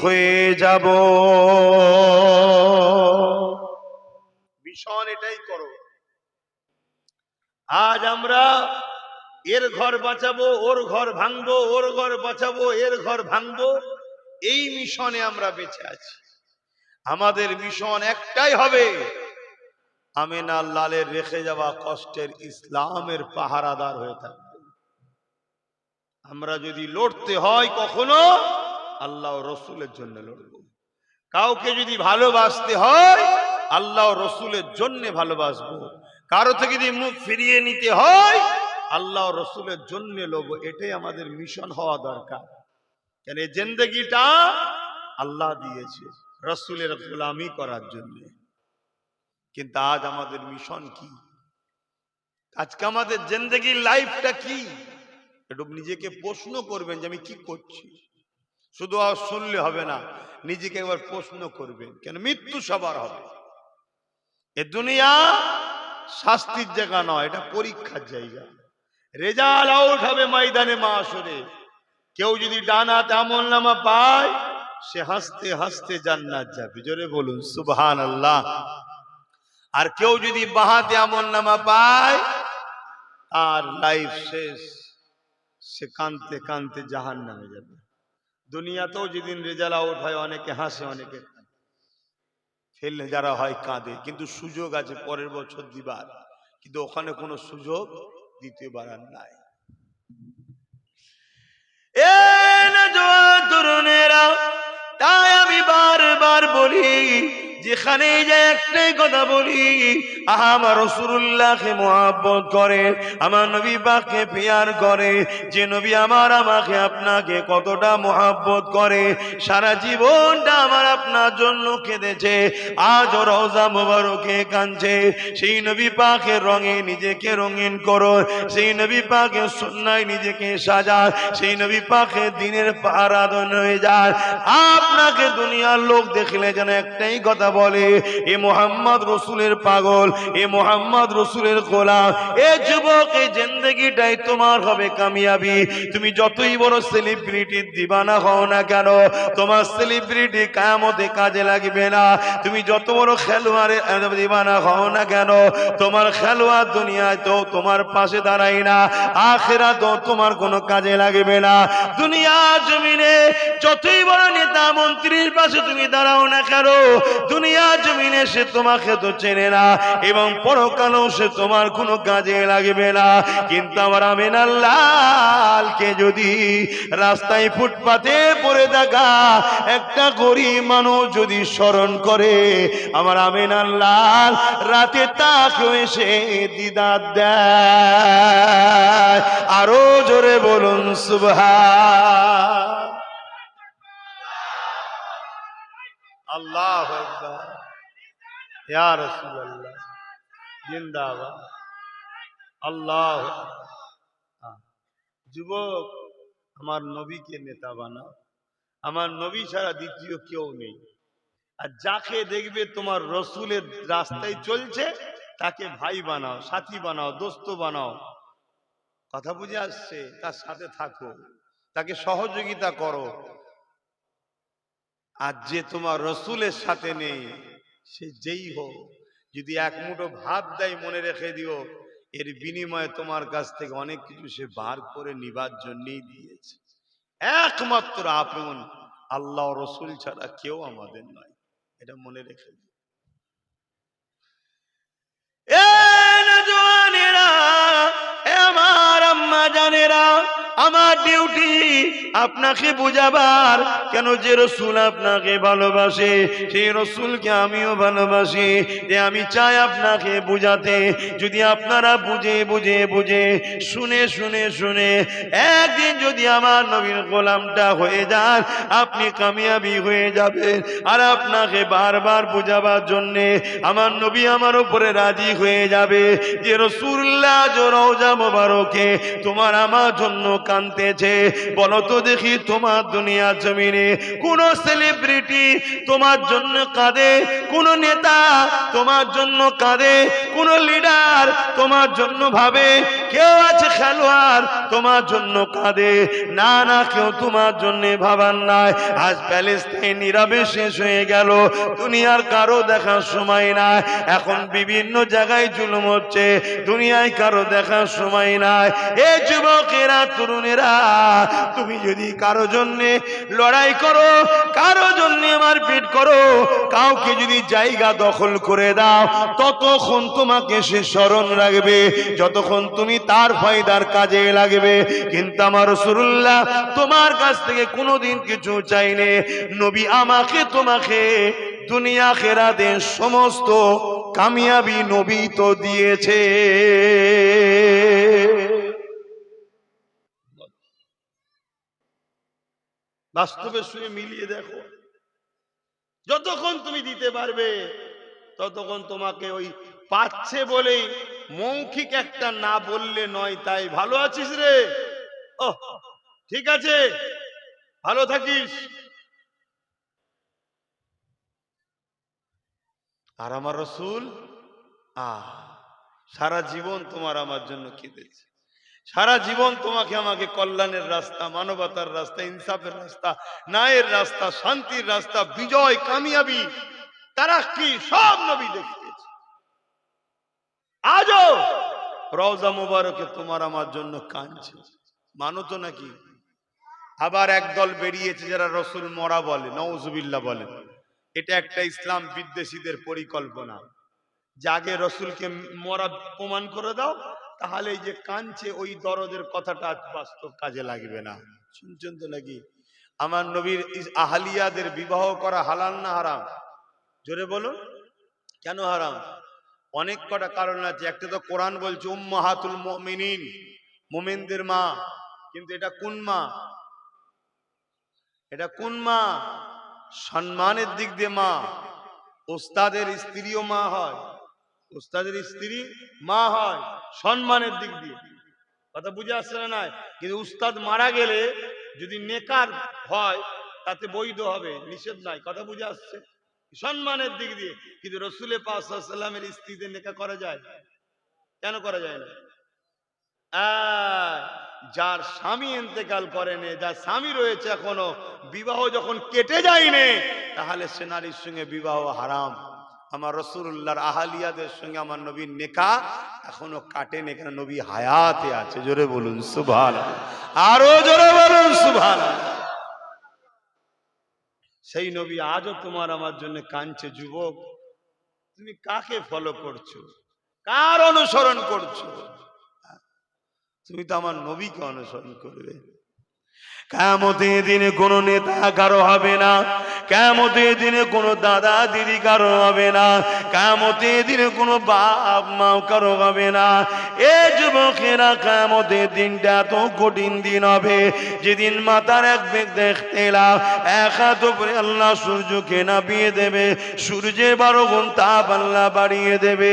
A: হয়ে যাব। মিশন এটাই করো। আজ আমরা এর ঘর বাঁচাবো, ওর ঘর ভাঙবো, ওর ঘর বাঁচাবো, এর ঘর ভাঙবো, এই মিশনে আমরা বেঁচে আছি। আমাদের মিশন একটাই হবে, আমিনা লালের রেখে যাওয়া কষ্টের ইসলামের পাহারাদার হয়ে থাকবে। আমরা যদি লড়তে হয় কখনো আল্লাহ রসুলের জন্য লড়ব। কাউকে যদি ভালোবাসতে হয় আল্লাহ রসুলের জন্য ভালোবাসবো। কারো থেকে যদি মুখ ফিরিয়ে নিতে হয় আল্লাহ রসুলের জন্য লড়বো। এটাই আমাদের মিশন হওয়া দরকার। কেন এই জিন্দেগিটা আল্লাহ দিয়েছে রসুলের গোলামি করার জন্য। কিন্তু আজ আমাদের মিশন কি? আজকে আমাদের জিন্দেগির লাইফটা কি? একটু নিজেকে প্রশ্ন করবেন যে আমি কি করছি। শুধু আর শুনলে হবে না, নিজেকে একবার প্রশ্ন করবেন। কেন মৃত্যু সবার হবে। এ দুনিয়া শাস্তির জায়গা নয়, এটা পরীক্ষার জায়গা। রেজাল্ট আউট হবে ময়দানে মাশরে। কেউ যদি ডান হাতে আমলনামা পায় সে হাসতে হাসতে জান্নাত যাবে, জোরে বলুন সুবহানাল্লাহ। আর কেউ যদি বাঁ হাতে আমলনামা পায় আর লাইফ শেষ, সে কাঁদতে কাঁদতে জাহান্নামে যাবে। দুনিয়াতেও যেদিন রেজাল্ট আউট হয় অনেকে হাসে অনেকে ফেললে যারা হয় কাঁদে, কিন্তু সুযোগ আছে পরের বছর দিবার, কিন্তু ওখানে কোনো সুযোগ দ্বিতীয়বার আর নাই। তরুণেরা, তাই আমি বারবার বলি, যেখানে যে একটাই কথা বলি, আমার রাসূলুল্লাহকে মুহাব্বত করে, আমার নবী পাককে পিয়ার করে, যে নবী আমার আমাকে আপনাকে কতটা মুহাব্বত করে, সারা জীবনটা আমার আপনার জন্য কেঁদেছে, আজ রওজা মুবারকে কাঁদছে। সেই নবী পাকের রঙে নিজেকে রঙিন করো, সেই নবী পাকের সুন্নায় নিজেকে সাজান, সেই নবী পাকের দিনের পাহারাদন হয়ে যায়। আপনাকে দুনিয়ার লোক দেখলে যেন একটাই কথা বলে, এ মোহাম্মদ রসুলের পাগল, এ মোহাম্মদ রসুলের গোলাম। এ যুবক, এই জিন্দেগিটাই তোমার হবে কামিয়াবি। তুমি যতই বড় সেলিব্রিটির দিবানা হও না কেন, তোমার সেলিব্রিটি কিয়ামতে কাজে লাগবে না। তুমি যত বড় খেলোয়াড়ের দিবানা হও না কেন, তোমার খেলোয়াড় দুনিয়ায় তো তোমার পাশে দাঁড়ায় না, আখিরাতেও তোমার কোনো কাজে লাগবে না। দুনিয়া জমিনে যতই বড় নেতা মন্ত্রীর পাশে তুমি দাঁড়াও না কেন, দুনিয়া জমিনে সে তোমাকে তো চেনে না, এবং পরকালেও সে তোমার কোনো কাজে লাগবে না। কিন্তু আমার আমিনার লালকে যদি রাস্তায় ফুটপাতে পড়ে থাকা একটা গরিব মানুষ যদি স্মরণ করে, আমার আমিনার লাল রাতে তাকে এসে দিদার দেয়। আরো জোরে বলুন সুবহান আল্লাহু আকবার, ইয়া রাসূলুল্লাহ জিন্দাবাদ, আল্লাহ। যুবক, আমার নবীকে নেতা বানাও, আমার নবী ছাড়া দ্বিতীয় কেউ নেই। আর যাকে দেখবে তোমার রসুলের রাস্তায় চলছে তাকে ভাই বানাও, সাথী বানাও, দোস্ত বানাও। কথা বুঝে আসছে? তার সাথে থাকো, তাকে সহযোগিতা করো। আর যে তোমার রসুলের সাথে নেই, সে যেই হোক, যদি এক মুঠো ভাত দেয় মনে রেখে দিও, এর বিনিময়ে তোমার কাছ থেকে অনেক কিছু সে বার করে নিবার জন্যই দিয়েছে। একমাত্র আপন আল্লাহ রসুল ছাড়া কেউ আমাদের নয়, এটা মনে রেখে দিও। আমার আম্মা জানেরা, আমার ডিউটি আপনাকে বুঝাবার, কেন যে রসুল আপনাকে ভালোবাসে সেই রসুলকে আমিও ভালোবাসি, যে আমি চাই আপনাকে বুঝাতে। যদি আপনারা বুঝে বুঝে বুঝে শুনে শুনে শুনে একদিন যদি আমার নবীর গোলামটা হয়ে যান, আপনি কামিয়াবি হয়ে যাবেন। আর আপনাকে বারবার বুঝাবার জন্যে আমার নবী আমার উপরে রাজি হয়ে যাবে, যে রাসূলুল্লাহ রওজা মোবারকে তোমার আমার জন্য কাঁদতেছে। বলো তো দেখি, তোমার দুনিয়া জমিনে কোন সেলিব্রিটি তোমার জন্য কাঁদে? কোন নেতা তোমার জন্য কাঁদে? কোন লিডার তোমার জন্য ভাবে? কেউ আছে খেলোয়াড় তোমার জন্য কাঁদে? না না, কেউ তোমার জন্য ভাবার নাই। আজ প্যালেস্টাইন নীরবে শেষ হয়ে গেল, দুনিয়ার কারো দেখার সময় নাই। এখন বিভিন্ন জায়গায় জুলুম হচ্ছে, দুনিয়ায় কারো দেখার সময় নাই। এ যুবকেরা, তরুণেরা, তুমি যদি কারো জন্য লড়াই করো, কারো জন্য মারপিট করো, কাউকে যদি জায়গা দখল করে দাও, ততক্ষণ তোমাকে সে স্মরণ রাখবে যতক্ষণ তুমি তার ফায়দার কাজে লাগবে। কিন্তু আমার রাসূলুল্লাহ তোমার কাছ থেকে কোনোদিন কিছু চাইলে, নবী আমাকে তোমাকে দুনিয়া আখিরাতের সমস্ত কামিয়াবি নবী তো দিয়েছে। বাস্তবের সঙ্গে মিলিয়ে দেখো, যতক্ষণ তুমি দিতে পারবে ততক্ষণ তোমাকে ওই পাচ্ছে বলেই মৌখিক একটা না বললে নয়, তাই ভালো আছিস রে, ও ঠিক আছে, ভালো থাকিস। আর আমার রাসূল সারা জীবন তোমার আমার জন্য কেঁদেছে। সারা জীবন তোমাকে আমাকে কল্যাণের রাস্তা, মানবতার রাস্তা, ইনসাফের রাস্তা, ন্যায়ের রাস্তা, শান্তির রাস্তা, বিজয়, কামিয়াবি, তারাক্কি সব নবী দেখিয়েছে। আজও রওজা মুবারকে তোমার আমার জন্য কাঁদছে, মানো তো নাকি? আবার একদল বেরিয়েছে যারা রসুল মরা বলে, নাউজুবিল্লাহ বলে। এটা একটা ইসলাম বিদ্বেষীদের পরিকল্পনা, যে আগে রসুলকে মরা প্রমাণ করে দাও, তাহলে এই যে কাঁদছে ওই দরদের কথাটা বাস্তব কাজে লাগবে না। শুনছেন তো নাকি? আমার নবীর আহলিয়াদের বিবাহ করা হালাল না হারাম? জোরে বলুন, কেন হারাম? অনেক কটা কারণ আছে। একটা তো কোরআন বলছে উম্মাহাতুল মুমিনিন, মুমিনদের মা। কিন্তু এটা কোন মা? এটা কোন মা? সম্মানের দিক দিয়ে মা। ওস্তাদের স্ত্রীও মা হয়, ওস্তাদের স্ত্রী মা হয় সম্মানের দিক দিয়ে। কথা বুঝে আসছে না? নাই। কিন্তু উস্তাদ মারা গেলে যদি নেকার হয় তাতে বৈধ হবে, নিষেধ নাই। কথা বুঝে আসছে? সম্মানের দিক দিয়ে। কিন্তু রসুল পাক সাল্লাল্লাহু আলাইহি ওয়াসাল্লামের স্ত্রীদের নেকা করা যায়? কেন করা যায় না? যার স্বামী ইন্তেকাল করেনি, যার স্বামী রয়েছে এখনো, বিবাহ যখন কেটে যায়নি, তাহলে সে নারীর সঙ্গে বিবাহ হারাম। আমার রাসূলুল্লাহর আহলিয়াদের সঙ্গে আমার নবীর নেকা এখনো কাটেনি, কেন নবী হায়াতে আছে। জোরে বলুন সুবহানাল্লাহ, আরো জোরে বলুন সুবহানাল্লাহ। সেই নবী আজও তোমার আমার জন্য কাঁদছে। যুবক, তুমি কাকে ফলো করছো? কার অনুসরণ করছো? তুমি তো আমার নবীকে অনুসরণ করবে। কিয়ামতের দিনে কোনো নেতা কারো হবে না, কিয়ামতের দিনে কোনো দাদা দিদি কারো হবে না, কিয়ামতের দিনে কোনো বাপ মা কারো হবে না। এ যুবকেরা, কিয়ামতের দিনটা তো কঠিন দিন হবে, যেদিন মাথার এক বেগ দেখতে এলাম, এক হাত উপরে আল্লাহ সূর্যকে নামিয়ে দেবে, সূর্যের 12 গুণ তাপ আল্লাহ বাড়িয়ে দেবে।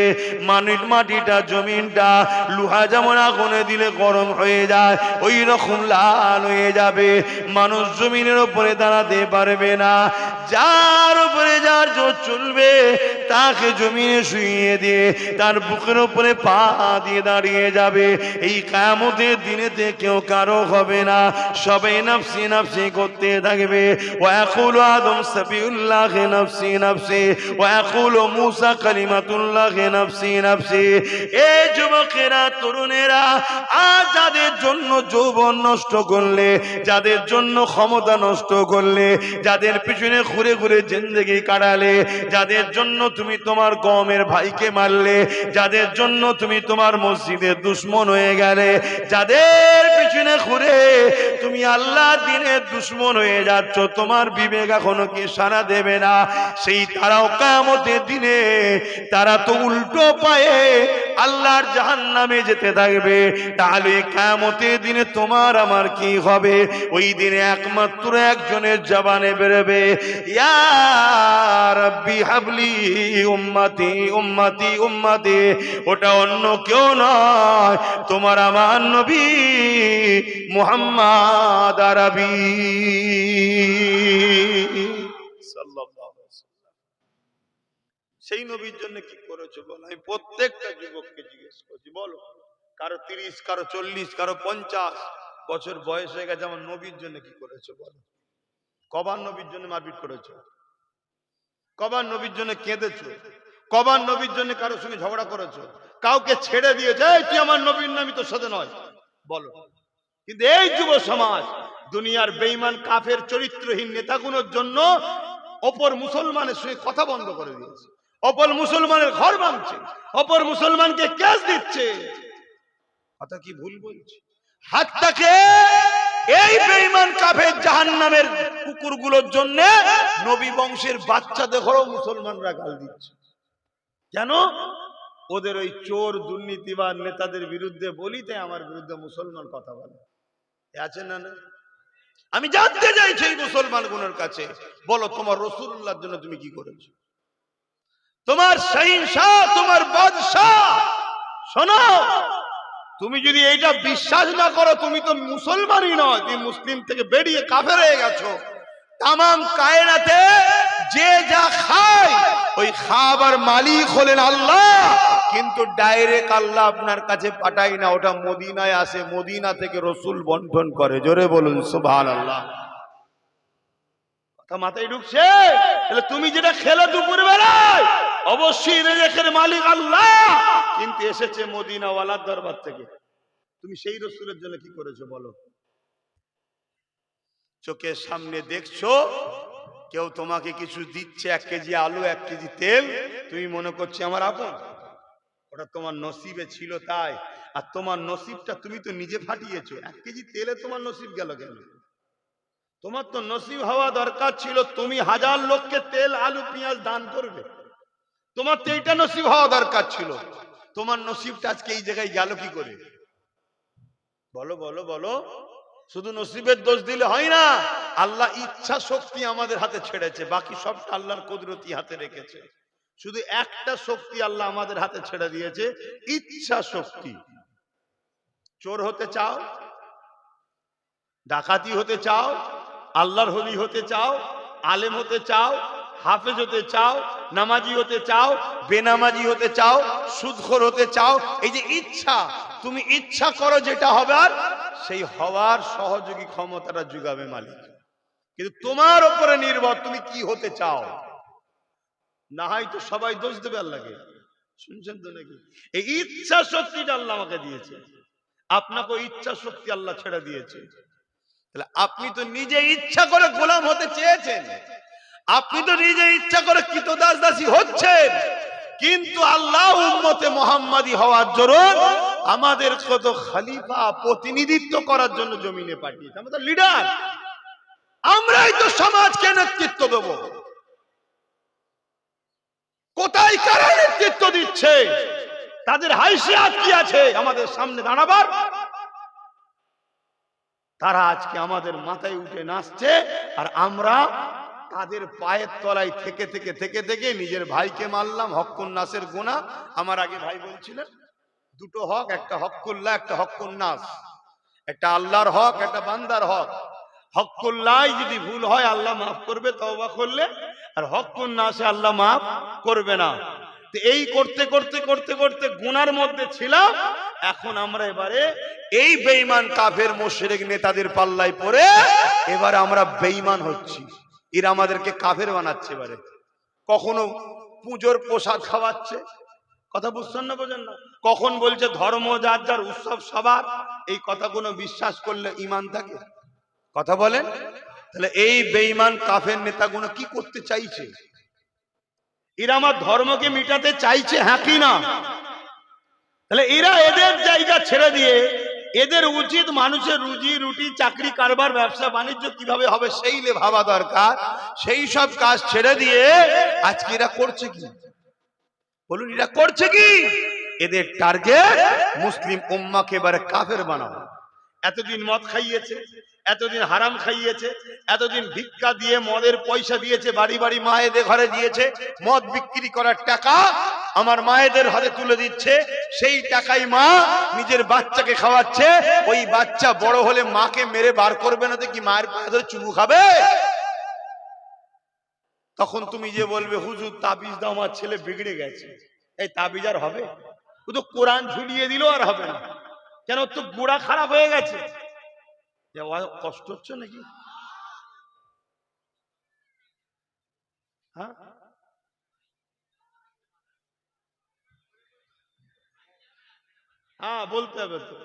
A: মাটিটা, জমিনটা লোহা যেমন আগুনে দিলে গরম হয়ে যায়, ওই রকম লাল হয়ে যাবে। মানুষ জমিনের উপরে দাঁড়াতে পারবে না। যার উপরে যার জোর চলবে, তাকে জমিনে শুইয়ে দিয়ে তার বুকের উপরে পা দিয়ে দাঁড়িয়ে যাবে। এই কিয়ামতের দিনেতে কেউ কারো হবে না, সবাই নফসি নফসি করতে থাকবে। ওয়াকুলু আদম সাবিউল্লাহ নফসি নফসি, ওয়াকুলু মূসা কালিমাতুল্লাহ নফসি নফসি। এই যুবকেরা, তরুণেরা, আজ যাদের জন্য যৌবন নষ্ট করলে, যাদের জন্য ক্ষমতা নষ্ট করলে, যাদের পিছনে ঘুরে ঘুরে জিন্দেগি কাটালে, যাদের জন্য তুমি তোমার কওমের ভাইকে মারলে, যাদের জন্য তুমি তোমার মসজিদের দুশমন হয়ে গেলে, যাদের পিছনে ঘুরে তুমি আল্লাহ দিনের দুশমন হয়ে যাচ্ছ, তোমার বিবেক এখনো কি সাড়া দেবে না? সেই তারাও কিয়ামতের দিনে তারা তো উল্টো পায়ে আল্লাহর জাহান্নামে যেতে থাকবে। তাহলে কিয়ামতের দিনে তোমার আমার কি হবে? ওই দিনে একমাত্র একজনের জবানে বেরোবে, ইয়া রাব্বি হাবলি উম্মতি উম্মতি উম্মতি। ওটা অন্য কেউ নয়, তোমার আমার নবী মুহাম্মদ আরবি সাল্লাল্লাহু আলাইহি ওয়াসাল্লাম। সেই নবীর জন্য কি করেছো বলো? আমি প্রত্যেকটা যুবককে জিজ্ঞেস করছি, বলো। কারো 30, কারো 40, কারো 50 বছর বয়স হয়ে গেছে, আমার নবীর জন্য কি করেছো বলো? কবার নবীর জন্য মারপিট করেছো? কবার নবীর জন্য কেঁদেছো? কবার নবীর জন্য কারোর সঙ্গে ঝগড়া করেছো? কাউকে ছেড়ে দিয়েছে, তুই আমার নবীর নামই তোর সাথে নয়, বলো। কিন্তু এই যুব সমাজ দুনিয়ার বেঈমান কাফের চরিত্রহীন নেতাগুলোর জন্য অপর মুসলমানের সঙ্গে কথা বন্ধ করে দিয়েছে, অপর মুসলমানের ঘর ভাঙছে, অপর মুসলমানকে কেস দিচ্ছে। কথা কি ভুল বলছি? হাত্তাকে এই বেঈমান কাফের জাহান্নামের কুকুরগুলোর জন্য নবী বংশের বাচ্চাদের ঘরেও মুসলমানরা গাল দিচ্ছে। কেন? ওদের ওই চোর দুর্নীতিবাদ নেতাদের বিরুদ্ধে বলি, তাই আমার বিরুদ্ধে মুসলমান কথা বলে। আছে না? না, আমি জানতে চাইছি এই মুসলমানগুলোর কাছে, বলো তোমার রাসূলুল্লাহর জন্য তুমি কি করেছো? তোমার শাহিনশাহ, তোমার বাদশাহ, শোনো, তুমি যদি এইটা বিশ্বাস না করো, তুমি তো মুসলমানই নয়, তুমি মুসলিম থেকে বেরিয়ে কাফের হয়ে গেছো। তামাম কায়নাতে যে যা খায় ওই খাবার মালিক হলেন আল্লাহ, কিন্তু ডাইরেক্ট আল্লাহ আপনার কাছে পাঠায় না, ওটা মদিনায় আসে, মদিনা থেকে রসুল বন্টন করে। জোরে বলুন সুবহানাল্লাহ। কথা মাথায় ঢুকছে? তাহলে তুমি যেটা খেলে দুপুর বেলায় অবশ্যই রিজিকের মালিক আল্লাহ, কিন্তু এসেছে মদিনাওয়ালার দরবার থেকে। তুমি সেই রসুলের জন্য কি করেছো বলো? চোখের সামনে দেখছো কেউ তোমাকে কিছু দিচ্ছে, 1 কেজি আলু, 1 কেজি তেল, তুমি মনে করছো আমার আপন। ওটা তোমার নসিবে ছিল তাই, আর তোমার নসিবটা তুমি তো নিজে ফাটিয়েছো। 1 কেজি তেলে তোমার নসিব গেল কেন? তোমার তো নসিব হওয়া দরকার ছিল তুমি 1000 লোককে তেল আলু পেঁয়াজ দান করবে। তোমার তো এইটা নসিব হওয়া দরকার ছিল। তোমার নসিবটা আজকে এই জায়গায় গেল কি করে? বলো বলো বলো। শুধু নসিবের দোষ দিলে হয় না, আল্লাহ ইচ্ছা শক্তি আমাদের হাতে ছেড়েছে, বাকি সবটা আল্লাহর কুদরতি হাতে রেখেছে। শুধু একটা শক্তি আল্লাহ আমাদের হাতে ছেড়ে দিয়েছে, ইচ্ছা শক্তি। চোর হতে চাও, ডাকাতি হতে চাও, আল্লাহর ওলি হতে চাও, আলেম হতে চাও, হাফেজ হতে চাও, নামাজি হতে চাও, বেনামাজি হতে চাও, সুদখোর হতে চাও, এই যে ইচ্ছা, তুমি ইচ্ছা করো যেটা হবার, সেই হওয়ার সহযোগী ক্ষমতাটা যোগাবে মালিক। কিন্তু তোমার উপরে নির্ভর তুমি কি হতে চাও। না হয় তো সবাই দোষ দেবে আল্লাহকে। শুনছেন তো নাকি? এই ইচ্ছা শক্তিটা আল্লাহ আমাকে দিয়েছে, আপনাকে ইচ্ছা শক্তি আল্লাহ ছেড়ে দিয়েছে। তাহলে আপনি তো নিজে ইচ্ছা করে গোলাম হতে চেয়েছেন, আপনি তো নিজে ইচ্ছা করে কৃতদাস দাসী হচ্ছেন, কিন্তু আল্লাহ উম্মতে মুহাম্মাদি হওয়ার জন্য আমাদের কত খলিফা প্রতিনিধিত্ব করার জন্য জমিনে পাঠিয়েছে। আমরা তো লিডার, আমরাই তো সমাজকে নেতৃত্ব দেব। কোথায় কারা নেতৃত্ব দিচ্ছে, তাদের হাইসিয়াত কি আছে আমাদের সামনে দাঁড়াবার? তারা আজকে আমাদের মাথায় উঠে নাচছে, আর আমরা তাদের পায়ের তলায় থেকে থেকে থেকে থেকে নিজের ভাইকে মারলাম। হক্কুন নাসের গুনাহ, আমার আগে ভাই বলছিলেন দুটো হক, একটা হক্কুল্লাহ, একটা হক্কুন নাস। একটা আল্লাহর হক, একটা বান্দার হক। হক্কুল্লাহ যদি ভুল হয় আল্লাহ মাফ করবে তওবা করলে, আর হক্কুন নাসে আল্লাহ মাফ করবে না। তো এই করতে করতে করতে করতে গুনার মধ্যে ছিলাম। এখন আমরা এবারে এই বেঈমান কাফের মুশরিক নেতাদের পাল্লায় পড়ে এবারে আমরা বেঈমান হচ্ছি। এরা আমাদেরকে কাফের বানাচ্ছে। এবারে কখনো পুজোর প্রসাদ খাওয়াচ্ছে, কথা বুঝছেন না বোঝেন না? কখন বলছে ধর্ম যার যার, উৎসব সবার। এই কথাগুলো বিশ্বাস করলে ঈমান থাকে? কথা বলেন। তাহলে এই বেঈমান কাফের নেতাগুলো কি করতে চাইছে? এরা আমার ধর্মকে মিটাতে চাইছে, হ্যাঁ কি না? তাহলে এরা এদের জায়গা ছেড়ে দিয়ে, এদের উচিত মানুষের রুজি রুটি, চাকরি, কারবার, ব্যবসা বাণিজ্য কিভাবে হবে সেইলে ভাবা দরকার। সেই সব কাজ ছেড়ে দিয়ে আজকে এরা করছে কি বলুন? এরা করছে কি? এদের টার্গেট মুসলিম উম্মাকে এবারে কাফের বানানো। এতদিন মদ খাইয়েছে, এতদিন হারাম খাইয়েছে, এতদিন ভিক্ষা দিয়ে মদের পয়সা দিয়েছে, বাড়ি বাড়ি মায়েদের ঘরে দিয়েছে, মদ বিক্রি করার টাকা আমার মায়েদের হাতে তুলে দিচ্ছে। সেই টাকাই মা নিজের বাচ্চাকে খাওয়াচ্ছে। ওই বাচ্চা বড় হলে মাকে মেরে বার করবে না তো কি মায়ের পায়ে ধরে চুমু খাবে? তখন তুমি যে বলবে হুজুর তাবিজ দাও, আমার ছেলে বিগড়ে গেছে, এই তাবিজ আর হবে? ও তো কোরআন ঝুলিয়ে দিল, আর হবে না কেন? তো গোড়া খারাপ হয়ে গেছে। কষ্ট হচ্ছে নাকি? হ্যাঁ, হ্যাঁ বলতে হবে তো।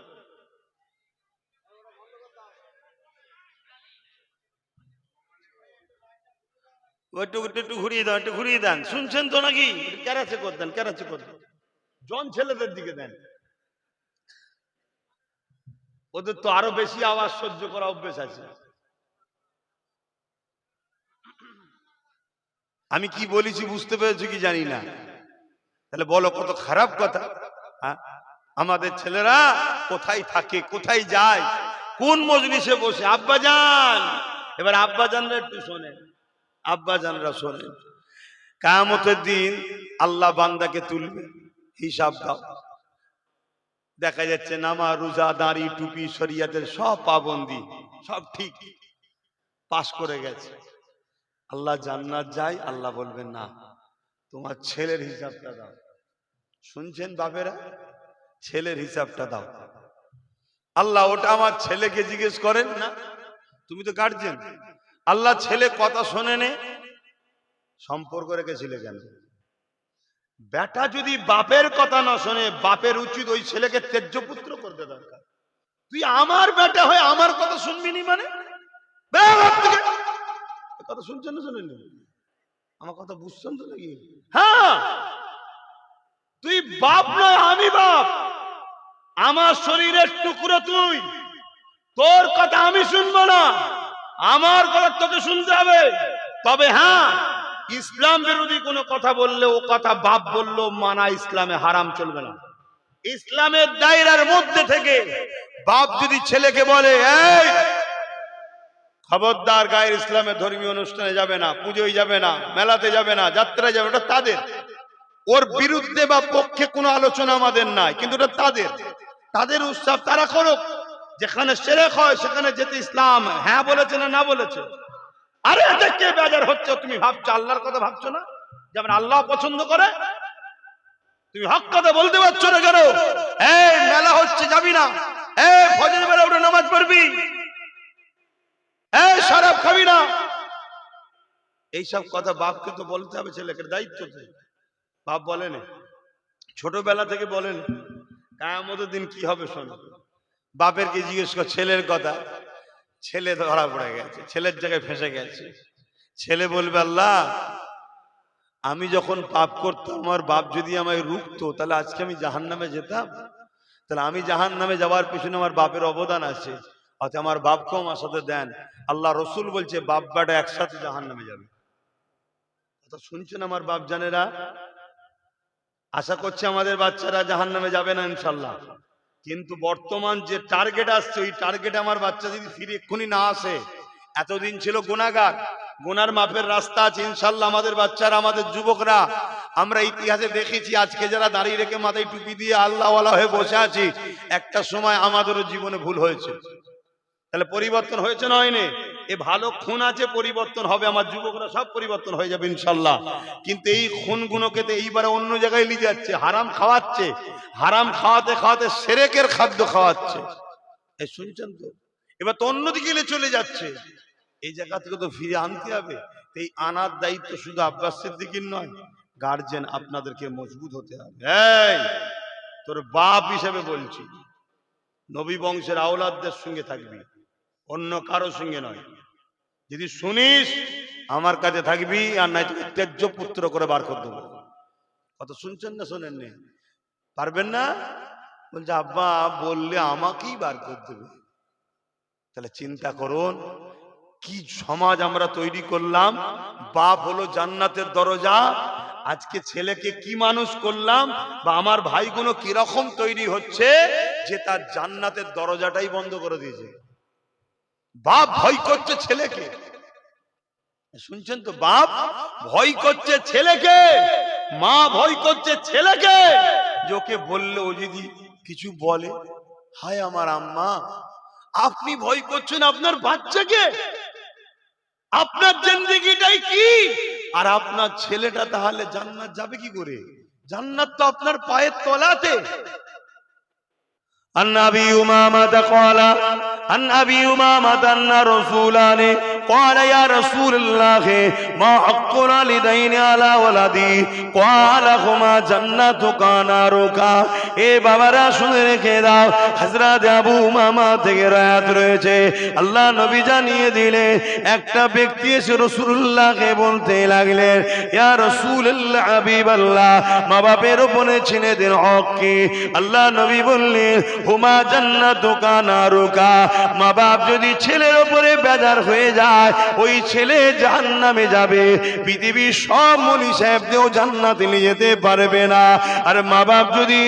A: একটু একটু ঘুরিয়ে দেন, একটু ঘুরিয়ে দেন। শুনছেন তো নাকি? ক্যারাচে করতেন, ক্যারাচে করতেন, জন ছেলেদের দিকে দেন। ওদের তো আরো বেশি আওয়াজ সহ্য করা অভ্যেস আছে। আমি কি বলেছি বুঝতে পেরেছি কি জানি না। তাহলে বলো কত খারাপ কথা। হ্যাঁ, আমাদের ছেলেরা কোথায় থাকে, কোথায় যায়, কোন মজলিসে বসে। আব্বাজান, এবার আব্বাজানরা একটু শোনেন, আব্বাজানরা শোনেন। কিয়ামতের দিন আল্লাহ বান্দাকে তুলবে, হিসাব দাও। দেখা যাচ্ছে নামাজ, রোজা, দাড়ি, টুপি, শরিয়াতের সব পাবন্দি সব ঠিক পাশ করে গেছে। আল্লাহ জান্নাত যায়, আল্লাহ বলবেন না, তোমার ছেলের হিসাবটা দাও। শুনছেন বাপেরা, ছেলের হিসাবটা দাও। আল্লাহ ওটা আমার ছেলেকে জিজ্ঞেস করেন না, তুমি তো গার্জেন। আল্লাহ ছেলে কথা শোনে নে, সম্পর্ক রেখেছিলে কেন? বেটা যদি বাপের কথা না শোনে, বাপের উচিত ওই ছেলেকে ত্যায্য পুত্র করতে দরকার। তুই আমার বেটা হয়ে আমার কথা শুনবি নি মানে? কথা শুনছেন না শোনেন? আমার কথা বুঝছেন তো নাকি? হ্যাঁ, তুই বাপ নয় আমি বাপ, আমার শরীরের টুকরো তুই, তোর কথা আমি শুনবো না, আমার কথা তোকে শুনতে হবে। তবে হ্যাঁ, ইসলাম বিরোধী কোনো কথা বললে ও কথা বাপ বললো মানা ইসলামে হারাম, চলবে না। ইসলামের দায়রার মধ্যে থেকে বাপ যদি ছেলেকে বলে এই খবরদার গায়ের ইসলামের ধর্মীয় অনুষ্ঠানে যাবে না, পুজোয় যাবে না, মেলাতে যাবে না, যাত্রায় যাবে, ওটা তাদের। ওর বিরুদ্ধে বা পক্ষে কোনো আলোচনা আমাদের নাই, কিন্তু ওটা তাদের উৎসব, তারা করুক। যেখানে শিরক হয় সেখানে যেতে ইসলাম হ্যাঁ বলেছে না না বলেছে? আরে দেখে বেজার হচ্ছে, তুমি ভাবছো আল্লাহর কথা ভাবছো না, যেমন আল্লাহ পছন্দ করে? তুমি হক কথা বলতে পারছো না কেন? এই মেলা হচ্ছে যাবি না, এই ফজর বেলা উঠে নামাজ পড়বি, এই শরাব খাবি না, এইসব কথা বাপকে তো বলতে হবে, ছেলেকে দায়িত্ব। বাপ বলেন, ছোটবেলা থেকে বলেন কিয়ামতের দিন কি হবে শোনো। বাপের কে জিজ্ঞেস কর ছেলের কথা, ছেলে ধরা পড়ে গেছে, ছেলের জায়গায় ফেঁসে গেছে। ছেলে বলবে আল্লাহ আমি যখন পাপ করতাম আমার বাপ যদি আমায় রুখতো তাহলে আজকে আমি জাহান্নামে যেতাম, তাহলে আমি জাহান্নামে যাওয়ার পিছনে আমার বাপের অবদান আছে, অর্থাৎ আমার বাপকেও আমার সাথে দেন। আল্লাহ রসুল বলছে বাপ বেটা একসাথে জাহান্নামে যাবে। কথা শুনছেন আমার বাপ জানেরা? আশা করছে আমাদের বাচ্চারা জাহান্নামে যাবে না ইনশাল্লাহ, কিন্তু বর্তমান যে টার্গেট আসছে ওই টার্গেটে আমার বাচ্চা যদি ফিরে এক্ষুনি না আসে, এতদিন ছিল গুনাহগার, গুনার মাপের রাস্তা আছে ইনশাল্লাহ। আমাদের বাচ্চারা, আমাদের যুবকরা, আমরা ইতিহাসে দেখেছি আজকে যারা দাঁড়িয়ে রেখে মাথায় টুপি দিয়ে আল্লাহওয়ালা হয়ে বসে আছি, একটা সময় আমাদেরও জীবনে ভুল হয়েছে। তাহলে পরিবর্তন হয়েছে না হয়নি? এ ভালো খুন আছে, পরিবর্তন হবে, আমার যুবকরা সব পরিবর্তন হয়ে যাবে ইনশাল্লাহ। কিন্তু এই খুনগুলোকে তো এইবারে অন্য জায়গায় নিয়ে যাচ্ছে, হারাম খাওয়াচ্ছে, হারাম খাওয়াতে খাওয়াতে শিরকের খাদ্য খাওয়াচ্ছে। এই শুনছেন তো? এবার তো অন্যদিকে চলে যাচ্ছে, এই জায়গা থেকে তো ফিরে আনতে হবে। এই আনার দায়িত্ব শুধু আব্বাস সিদ্দিকীর নয়, গার্জেন আপনাদেরকে মজবুত হতে হবে। এই তোর বাপ হিসেবে বলছি, নবী বংশের আওলাদদের সঙ্গে থাকবি, অন্য কারো সঙ্গে নয়। যদি শুনিস আমার কাছে থাকবি, আর নাই তোকে ত্যায্য পুত্র করে বার করে দেবো। কত শুনছেন না শোনেননি? পারবেন না? বলছে আব্বা বললে আমাকেই বার করে দেবে। তাহলে চিন্তা করুন কি সমাজ আমরা তৈরি করলাম। বাপ হলো জান্নাতের দরজা, আজকে ছেলেকে কি মানুষ করলাম, বা আমার ভাইগুলো কিরকম তৈরি হচ্ছে যে তার জান্নাতের দরজাটাই বন্ধ করে দিয়েছে। বাপ ভয় করছে ছেলেকে, শুনছেন তো? বাপ ভয় করছে ছেলেকে, মা ভয় করছে ছেলেকে, যে ওকে বললে ও যদি কিছু বলে, হায় আমার আম্মা, আপনি ভয় করছেন আপনার বাচ্চাকে, আপনার জিন্দেগিটাই কি, আর আপনার ছেলেটা তাহলে জান্নাত যাবে কি করে? জান্নাত তো আপনার পায়ের তলাতে। عن أبي أمامة قال عن أبي أمامة أن رسولان قال يا رسول الله ما حق الوالدين على ولدي قال هما جنتك نارك। এ বাবারা শুনে রেখে দাও, হযরত আবু উমামা থেকে রায়াত রয়েছে, আল্লাহ নবী জানিয়ে দিলে একটা ব্যক্তি এসে রাসূলুল্লাহকে বলতে লাগলেন ইয়া রাসূলুল্লাহ হাবিবাল্লাহ, মা বাপের উপরে ছেলেদের হক কি? আল্লাহ নবী বললেন হুমা জান্নাতুকা নারুকা, মা বাপ যদি ছেলের উপরে বেজার হয়ে যায় ওই ছেলে জাহান্নামে যাবে, পৃথিবীর সব মনি সাহেবদেরও জান্নাতে নিয়ে যেতে পারবে না। আর মা বাপ যদি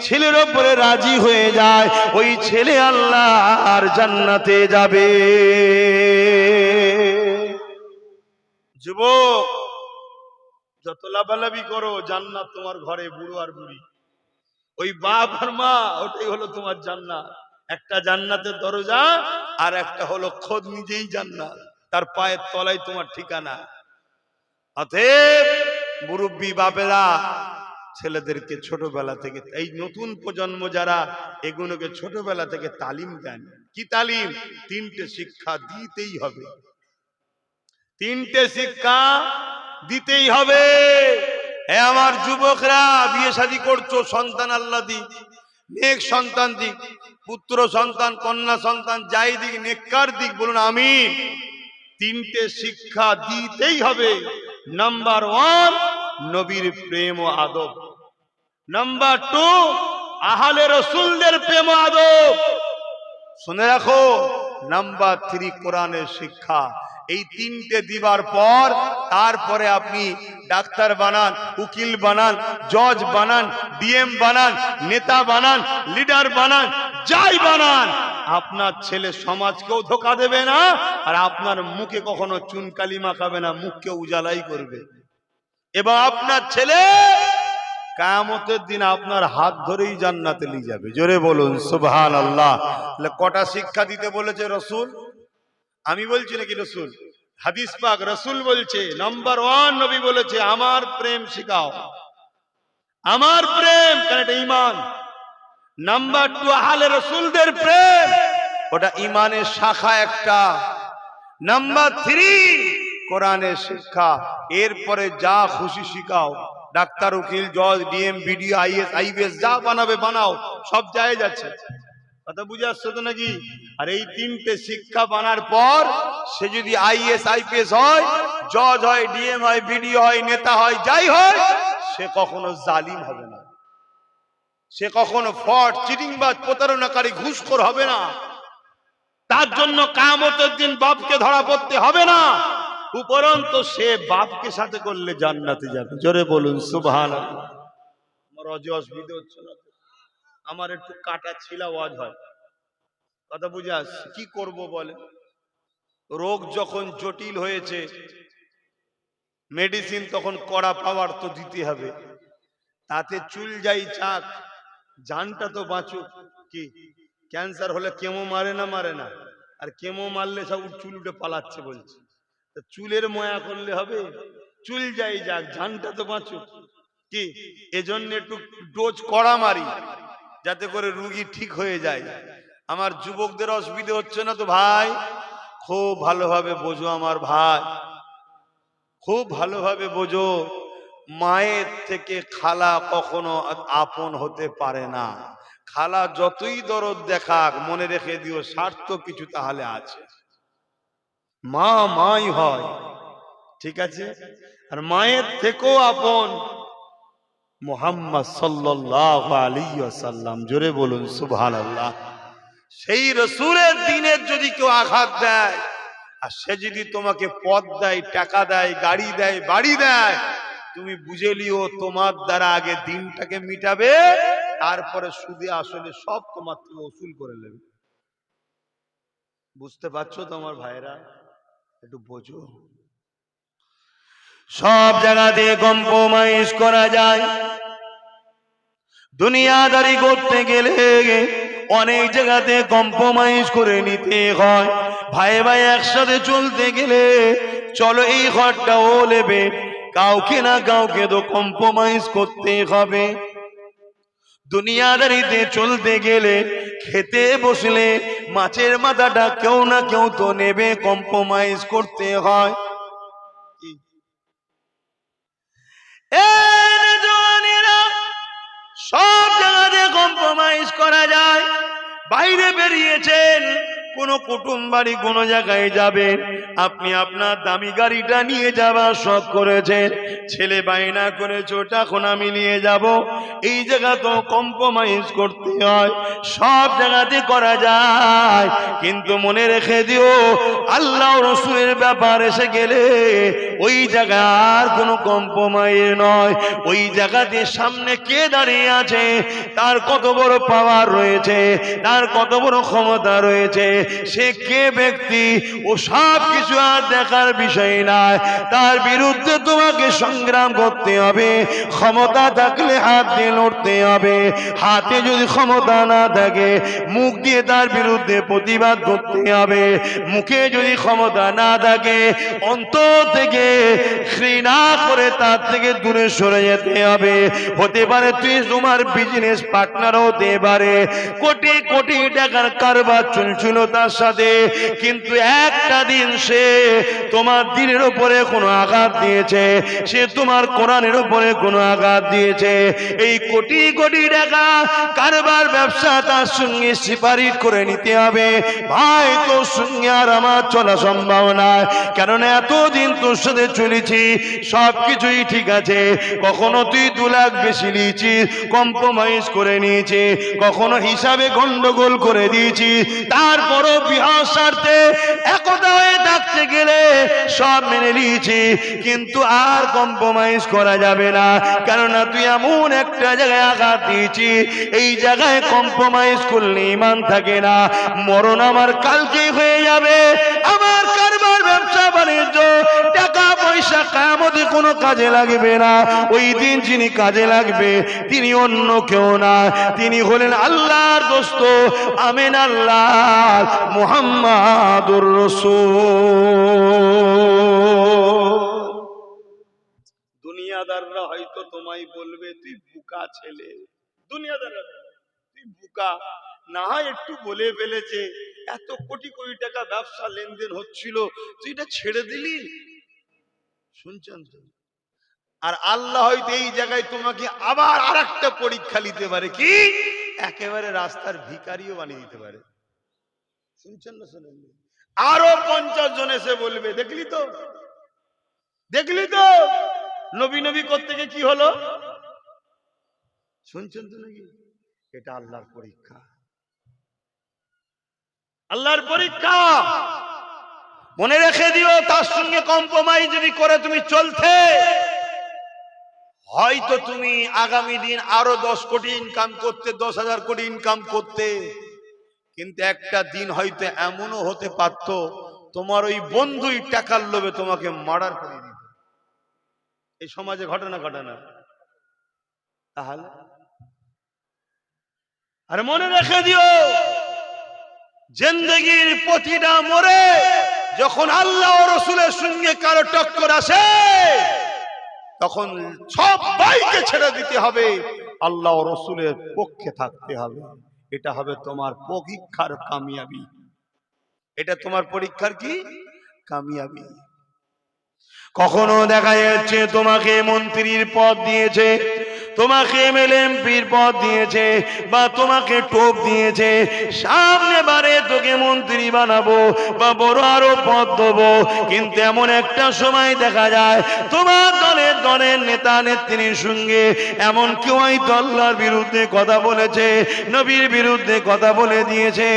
A: ছেলের উপরে রাজি হয়ে যায় ওই ছেলে আল্লাহর জান্নাতে যাবে। যুবক যত লাভালাভি করো, জান্নাত তোমার ঘরে, বুড়ো আর বুড়ি, ওই বাপ আর মা, ওটাই হলো তোমার জান্নাত। একটা জান্নাতের দরজা, আর একটা হলো খোদ নিজেই জান্নাত, তার পায়ের তলায় তোমার ঠিকানা। অতএব মুরব্বী বাপেরা ছেলেদেরকে ছোটবেলা থেকে, এই নতুন প্রজন্ম যারা, এগুলোকে ছোটবেলা থেকে তালিম দেন। কি তালিম? তিনটে শিক্ষা দিতেই হবে, তিনটে শিক্ষা দিতেই হবে। হে আমার যুবকরা, বিয়ে শাদী করছো, সন্তান আল্লাহ দিক, নেক সন্তান দিক, পুত্র সন্তান কন্যা সন্তান যাই দিক, নেককার দিক, বলুন আমিন। তিনটে শিক্ষা দিতেই হবে। নাম্বার 1 নবীর প্রেম ও আদব। নাম্বার 2 আহলে রাসূলদের প্রেম ও আদব। শুনে রাখো। নাম্বার 3 কোরআনের শিক্ষা। এই তিনটে দিবার পর তারপরে আপনি ডাক্তার বানান, উকিল বানান, জজ বানান, ডিএম বানান, নেতা বানান, লিডার বানান, যাই বানান, আপনার ছেলে সমাজকেও ধোঁকা দেবে না, আর আপনার মুখে কখনো চুনকালি মাখাবে না, মুখকে উজালাই করবে। এবং আপনার ছেলে কিয়ামতের দিন আপনার হাত ধরেই জান্নাতে নিয়ে যাবে। জোরে বলুন সুবহানাল্লাহ। তাহলে কটা শিক্ষা দিতে বলেছে রাসূল? আমি বলছি নাকি রাসূল? হাদিস পাক রাসূল বলছে। নাম্বার 1 নবী বলেছে আমার প্রেম শিখাও, আমার প্রেম, কারণ এটা ঈমান। নাম্বার 2 আহলে রাসূলদের প্রেম, ওটা ঈমানের শাখা একটা। নাম্বার 3 কোরআনের শিক্ষা। এরপরে যা খুশি শিখাও, ডাক্তার, উকিল, জজ, ডিএম, বিডিও, আইএস, আইপিএস যা বানাবে বানাও, সব জায়েজ আছে। কথা বুঝে আসছে তো নাকি? আর এই তিনটে শিক্ষা বানার পর সে যদি আইএস আইপিএস হয়, জজ হয়, ডিএম হয়, বিডিও হয়, নেতা হয়, যাই হয়, সে কখনো জালিম হবে না, সে কখনো ফ্রড, চিটিংবাজ, প্রতারণাকারী, ঘুষখোর হবে না। তার জন্য কিয়ামতের দিন বাপকে ধরা পড়তে হবে না, উপরন্তু সে বাপকে সাথে করলে জান্নাতে যাবে। জোরে বলুন সুবহানাল্লাহ। আমার অসুবিধা হচ্ছে না? আমার একটু কাটা ছিলা ওয়াজ হয়। কথা বুঝে আসছে? কি করব বলে? রোগ যখন জটিল হয়েছে, মেডিসিন তখন কড়া পাওয়ার তো দিতে হবে। তাতে চুল যাই চাক, জানটা তো বাঁচুক। কি ক্যান্সার হলে কেমো মারে না? মারে না। আর কেমো মারলে সব চুল উঠে পালাচ্ছে বলছে। চুলের ময়া করলে হবে? চুল যাই যাক, জানটা তো বাঁচুক। কি এজন্য একটু ডোজ কড়া মারি, যাতে করে রোগী ঠিক হয়ে যায়। আমার যুবকদের অসুবিধা হচ্ছে না তো ভাই? খুব ভালোভাবে বোঝো আমার ভাই, খুব ভালোভাবে বোঝো। মায়ের থেকে খালা কখনো আপন হতে পারে না। খালা যতই দরদ দেখাক, মনে রেখে দিও স্বার্থ কিছু তাহলে আছে। মা মাই হয়, ঠিক আছে? আর মায়ের থেকেও আপন মুহাম্মদ সাল্লাল্লাহু আলাইহি ওয়াসাল্লাম। জোরে বলুন সুবহানাল্লাহ। সেই রাসূলের দ্বীনের যদি কেউ আঘাত দেয়, আর সে যদি তোমাকে পদ দেয়, টাকা দেয়, গাড়ি দেয়, বাড়ি দেয়, তুমি বুঝে লিও তোমার দ্বারা আগে দিনটাকে মিটাবে, তারপরে সুদে আসলে সব তোমার থেকে ওসুল করে নেবে। বুঝতে পারছো তো আমার ভাইরা? একটু বোঝো। সব জায়গাতে কম্প্রোমাইজ করা যায়। দুনিয়াদারি করতে গেলে অনেক জায়গাতে কম্প্রোমাইজ করে নিতে হয়। ভাই ভাই একসাথে চলতে গেলে চলো এই ঘরটা ও নেবে, কাউকে না কাউকে তো কম্প্রোমাইজ করতে হবে। দুনিয়াদারিতে চলতে গেলে খেতে বসলে মাছের মাথাটা কেউ না কেউ তো নেবে, কম্প্রোমাইজ করতে হয়। সব জায়গাতে কম্প্রোমাইজ করা যায়। বাইরে বেরিয়েছেন, কোন কুটুম বাড়ি কোন জায়গায় যাবেন, আপনি আপনার দামি গাড়িটা নিয়ে যাবার শখ করেছেন, ছেলে বায়না করেছে ওটা এখন আমি নিয়ে যাব, এই জায়গা তো কম্প্রোমাইজ করতে হয়। সব জায়গাতে করা যায়, কিন্তু মনে রেখে দিও আল্লাহ রাসূলের ব্যাপার এসে গেলে ওই জায়গার কোনো কম্প্রোমাইজ নয়। ওই জায়গাতে সামনে কে দাঁড়িয়ে আছে, তার কত বড় পাওয়ার রয়েছে, তার কত বড় ক্ষমতা রয়েছে,
B: সে কে ব্যক্তি ও সব কিছু আর দেখার বিষয় নয়, তার বিরুদ্ধে তোমাকে সংগ্রাম করতে হবে। ক্ষমতা থাকলে হাত দিয়ে লড়তে হবে, হাতে যদি ক্ষমতা না থাকে মুখ দিয়ে তার বিরুদ্ধে প্রতিবাদ করতে হবে, মুখে যদি ক্ষমতা না থাকে অন্তর থেকে ঘৃণা করে তার থেকে দূরে সরে যেতে হবে। হতে পারে তুই তোমার বিজনেস পার্টনার হতে পারে, কোটি কোটি টাকার কারবার চলছিল তার সাথে, কিন্তু একটা দিন সে তোমার দিনের উপরে কোনো আঘাত দিয়েছে, সে তোমার কোরআনের উপরে কোনো আঘাত দিয়েছে, এই কোটি কোটি টাকা কারবার ব্যবসা তার সঙ্গে সিপারিট করে নিতে হবে। ভাই তোর সঙ্গে আর আমার চলা সম্ভব না, কেননা এতদিন তোর সাথে চলেছি সব কিছুই ঠিক আছে, কখনো তুই 2 লাখ বেশি নিয়েছিস কম্প্রোমাইজ করে নিয়েছি, কখনো হিসাবে গন্ডগোল করে দিয়েছি, তারপরও বিহার স্বার্থে একতা হয়ে থাকতে গেলে সব মেনে নিয়েছি, কিন্তু আর কম্প্রোমাইজ করা যাবে না, কেননা তুই এমন একটা জায়গায় আঘাত দিয়েছি, এই জায়গায় কম্প্রোমাইজ করলে ঈমান থাকে না। মরণ আমার কালকেই হয়ে যাবে, আমার কারবার ব্যবসা বাণিজ্য টাকা পয়সা কিয়ামতে কোনো কাজে লাগবে না। ওই দিন যিনি কাজে লাগবে তিনি অন্য কেউ না, তিনি হলেন আল্লাহর দোস্ত আমিন আল্লাহ মুহাম্মাদুর রাসূল।
A: দুনিয়াদাররা হয়তো তোমায় বলবে তুই বোকা ছেলে, দুনিয়াদাররা তুই বোকা, না হয় একটু বলে ফেলেছে, এত কোটি কোটি টাকা ব্যবসা লেনদেন হচ্ছিল তুই এটা ছেড়ে দিলি, শুনছেন তো? আর আল্লাহ হয়তো এই জায়গায় তোমাকে আবার আরেকটা পরীক্ষা নিতে পারে, কি একেবারে রাস্তার ভিখারিও বানিয়ে দিতে পারে, শুনছেন না? শোনেন, আরো 50 জন এসে বলবে দেখলি তো, দেখলি তো নবী নবী করতে গিয়ে কি হলো, শুনছেন তো নাকি? এটা আল্লাহর পরীক্ষা, আল্লাহর পরীক্ষা, মনে রেখে দিও। তার সঙ্গে কম্প্রোমাইজ যদি করে তুমি চলতে, হয়তো তুমি আগামী দিন আরো 10 কোটি ইনকাম করতে, 10,000 কোটি ইনকাম করতে, কিন্তু একটা দিন হয়তো এমনও হতে পারত তোমার ওই বন্ধুই টাকার লোভে তোমাকে মার্ডার করে দিত। এই সমাজে ঘটনা ঘটনা, তাহলে আর মনে রেখে দিও জিন্দেগির প্রতিটা মোড়ে যখন আল্লাহ ও রাসূলের সঙ্গে কারো টক্কর আসে তখন সবাইকে ছেড়ে দিতে হবে, আল্লাহ ও রাসূলের পক্ষে থাকতে হবে। এটা হবে তোমার পরীক্ষার কামিয়াবি, এটা তোমার পরীক্ষার কি কামিয়াবি।
B: কখনো দেখা যাচ্ছে তোমাকে মন্ত্রীর পদ দিয়েছে, তোমাকে এমএলএমপির পদ দিয়েছে, বা তোমাকে টোপ দিয়েছে, সামনে বারে তোকে মন্ত্রী বানাবো বা বড় আরো পদ দেবো, কিন্তু এমন একটা সময় দেখা যায় তোমার দলের নেতা নেত্রীর সঙ্গে এমন কেউ হয়তো আল্লাহর বিরুদ্ধে কথা বলেছে, নবীর বিরুদ্ধে কথা বলে দিয়েছে,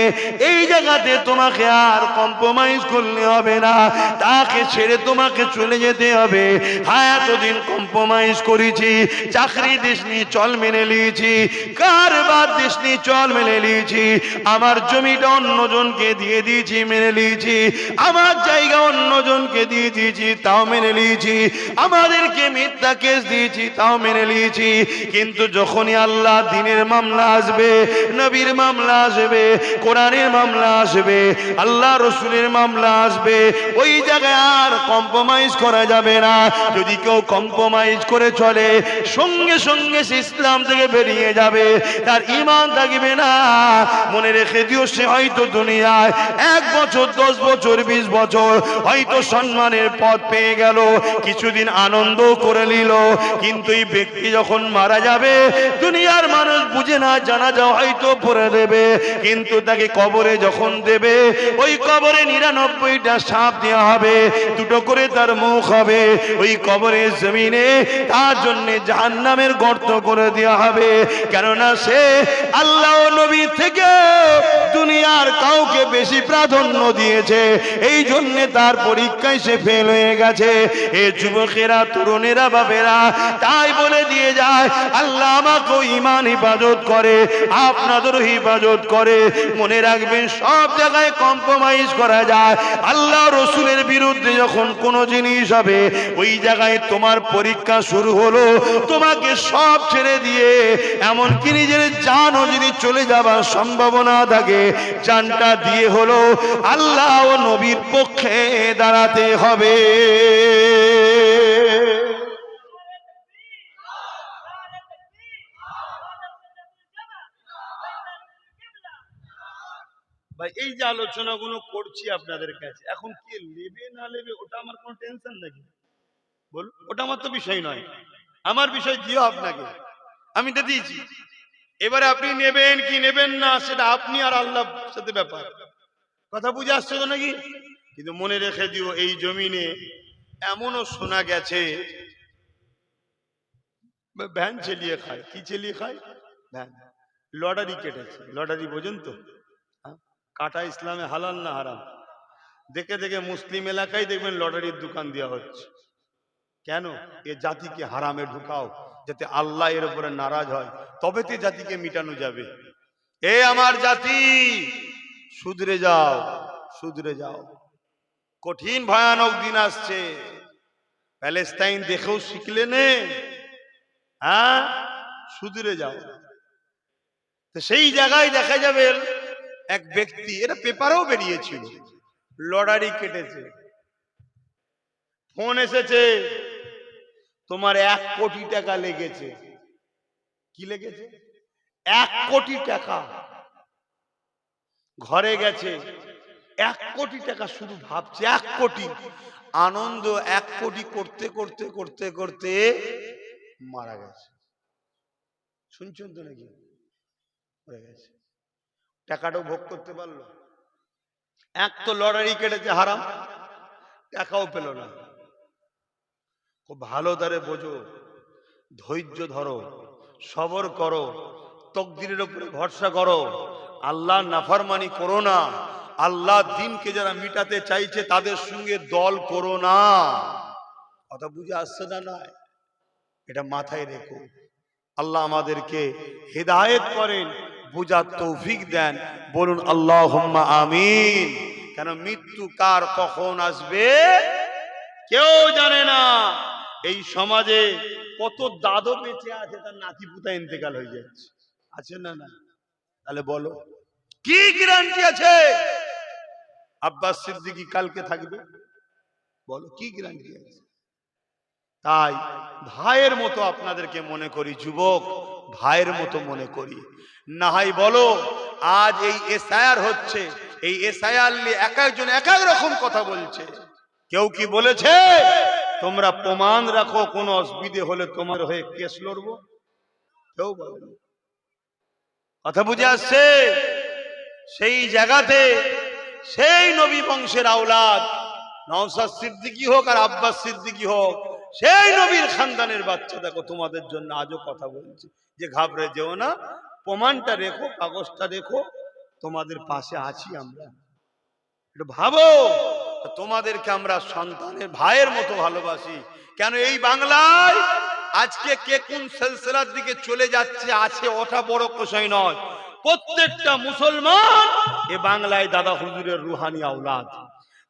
B: এই জায়গাতে তোমাকে আর কম্প্রোমাইজ করলে হবে না, তাকে ছেড়ে তোমাকে চলে যেতে হবে। হ্যাঁ, এতদিন কম্প্রোমাইজ করেছি, চাকরি দেশনি চল মেনে নিয়েছি, কারবার দেশনি চল মেনে নিয়েছি, আমার জমিটা অন্যজনকে দিয়ে দিয়েছি মেনে নিয়েছি, আমার জায়গা অন্যজনকে দিয়ে দিয়েছি তাও মেনে নিয়েছি, আমাদেরকে মিথ্যা কেস দিয়েছি তাও মেনে নিয়েছি, কিন্তু যখনই আল্লাহ দ্বীনের মামলা আসবে, নবীর মামলা আসবে, কোরআনের মামলা আসবে, আল্লাহ রাসূলের মামলা আসবে, ওই জায়গায় আর কম্প্রোমাইজ করা যাবে না। যদি কেউ কম্প্রোমাইজ করে চলে সঙ্গে সঙ্গে সে ইসলাম থেকে বেরিয়ে যাবে, তার ঈমান থাকবে না। মনে রেখে দিও, সে হয়তো দুনিয়ায় 1 বছর 10 বছর 20 বছর হয়তো সম্মানের পদ পেয়ে গেল, কিছুদিন আনন্দ করে নিল, কিন্তু এই ব্যক্তি যখন মারা যাবে দুনিয়ার মানুষ বুঝে না, জানাজা হয়তো পড়ে দেবে, কিন্তু তাকে কবরে যখন দেবে ওই কবরে 99টা সাপ দেওয়া হবে, 2টো করে তার মুখ হবে, ওই কবরের জমিনে তার জন্য জাহান্নামের গর্ত করে দেওয়া হবে, কেননা সে আল্লাহ ও নবী থেকে দুনিয়ার কাউকে বেশি প্রাধান্য দিয়েছে, এই জন্য তার পরীক্ষায় সে ফেল হয়ে গেছে। এ যুবকেরা, তরুণেরা, বাবেরা, তাই বলে দিয়ে যায় আল্লাহ আমাকেও ঈমান হিফাজত করে, আপনাদেরও হিফাজত করে। মনে রাখবেন, সব জায়গায় কম্প্রোমাইজ করা যায়। আল্লাহ রসুলের বিরুদ্ধে যখন কোনো জিনিস হবে, ওই জায়গায় তোমার পরীক্ষা শুরু হলো, তোমাকে সব ছেড়ে দিয়ে এমনকি নিজের জানও যদি চলে যাবার সম্ভাবনা থাকে, জানটা দিয়ে হলো আল্লাহ ও নবীর পক্ষে দাঁড়াতে হবে।
A: ভাই, এই যে আলোচনাগুলো করছি আপনাদের কাছে, এখন কে নেবে না নেবে ওটা আমার কোনো টেনশন নাকি? বলুন, ওটা আমার তো বিষয় নয়। আমার বিষয় দিও আপনাকে, আমি তো দিয়েছি। এবারে আপনি নেবেন কি নেবেন না, সেটা আপনি আর আল্লাহর সাথে ব্যাপার। কথা বুঝে আসছে তো নাকি? কিন্তু মনে রেখে দিও, এই জমিনে এমনও শোনা গেছে ভ্যান চালিয়ে খায়। কি চালিয়ে খায়? ভ্যান। লটারি কেটেছে। লটারি বোঝেন তো? কাটা ইসলামে হালাল না হারাম? দেখে দেখে মুসলিম এলাকায় দেখবেন লটারির দোকান দেওয়া হচ্ছে। কেন? এ জাতিকে হারামে ঢুকাও, যাতে আল্লাহ এর উপরে নারাজ হয়, তবে তো জাতিকে মিটানো যাবে। এ আমার জাতি, শুধরে যাও, শুধরে যাও। কঠিন ভয়ানক দিন আসছে। প্যালেস্তাইন দেখেও শিখলে নে, হ্যাঁ, শুধরে যাও। তো সেই জায়গায় দেখা যাবে এক ব্যক্তি, এটা পেপারেও বেরিয়েছিল, লটারি কেটেছে। ফোন এসেছে, তোমার 1 কোটি টাকা লেগেছে। কি লেগেছে? 1 কোটি টাকা। ঘরে গেছে, 1 কোটি টাকা, শুধু ভাবছে 1 কোটি। আনন্দ 1 কোটি করতে করতে করতে করতে মারা গেছে। শুনছেন তো নাকি? হয়ে গেছে। টাকাটাও ভোগ করতে পারলো। এক তো লটারি কেটেছে হারাম, টাকাও পেল না। খুব ভালো ধারে বোঝো, ধৈর্য ধরো, সবর করো, তকদিরের উপরে ভরসা করো, আল্লাহ নাফরমানি করো না। আল্লাহ দিনকে যারা মিটাতে চাইছে তাদের সঙ্গে দল করো না। কথা বুঝে আসছে না? নয়, এটা মাথায় রেখো। আল্লাহ আমাদেরকে হেদায়েত করেন, বুঝার তৌফিক দেন। বলুন আল্লাহুম্মা আমিন। কেন মৃত্যু কার কখন আসবে কেউ জানে না। এই সমাজে কত দাদু বেঁচে আছে, তার নাতি পুতা ইন্তেকাল হয়ে যাচ্ছে, আছে না? না, তাহলে বলো কি গ্যারান্টি আছে আব্বাস সিদ্দিকী কালকে থাকবে? বলো কি গ্যারান্টি আছে? তাই ভাইয়ের মতো আপনাদেরকে মনে করি, যুবক ভাইয়ের মতো মনে করি। না হয় বলো, আজ এই এসআইআর হচ্ছে, এই এসআইআর নিয়ে এক একজন এক এক রকম কথা বলছে। কেউ কি বলেছে তোমরা প্রমাণ রাখো, কোনো অসুবিধে হলে তোমার হয়ে কেস লড়বো? কেউ বলেনি। কথা বুঝে আসছে? সেই জায়গাতে সেই নবী বংশের আওলাদ, নওশাদ সিদ্দিকী হোক আর আব্বাস সিদ্দিকী হোক, সেই নবীর খানদানের বাচ্চা, দেখো তোমাদের জন্য আজও কথা বলছি যে ঘাবড়ে যেও না, প্রমাণটা রেখো, কাগজটা রেখো, তোমাদের পাশে আছি আমরা। একটু ভাবো, তোমাদেরকে আমরা সন্তানের ভাইয়ের মতো ভালোবাসি। কেন এই বাংলায় আজকে কে কোন সিলসিলার দিকে চলে যাচ্ছে আছে ওটা বড় বিষয় নয়। প্রত্যেকটা মুসলমান এ বাংলায় দাদা হুজুরের রুহানি আওলাদ।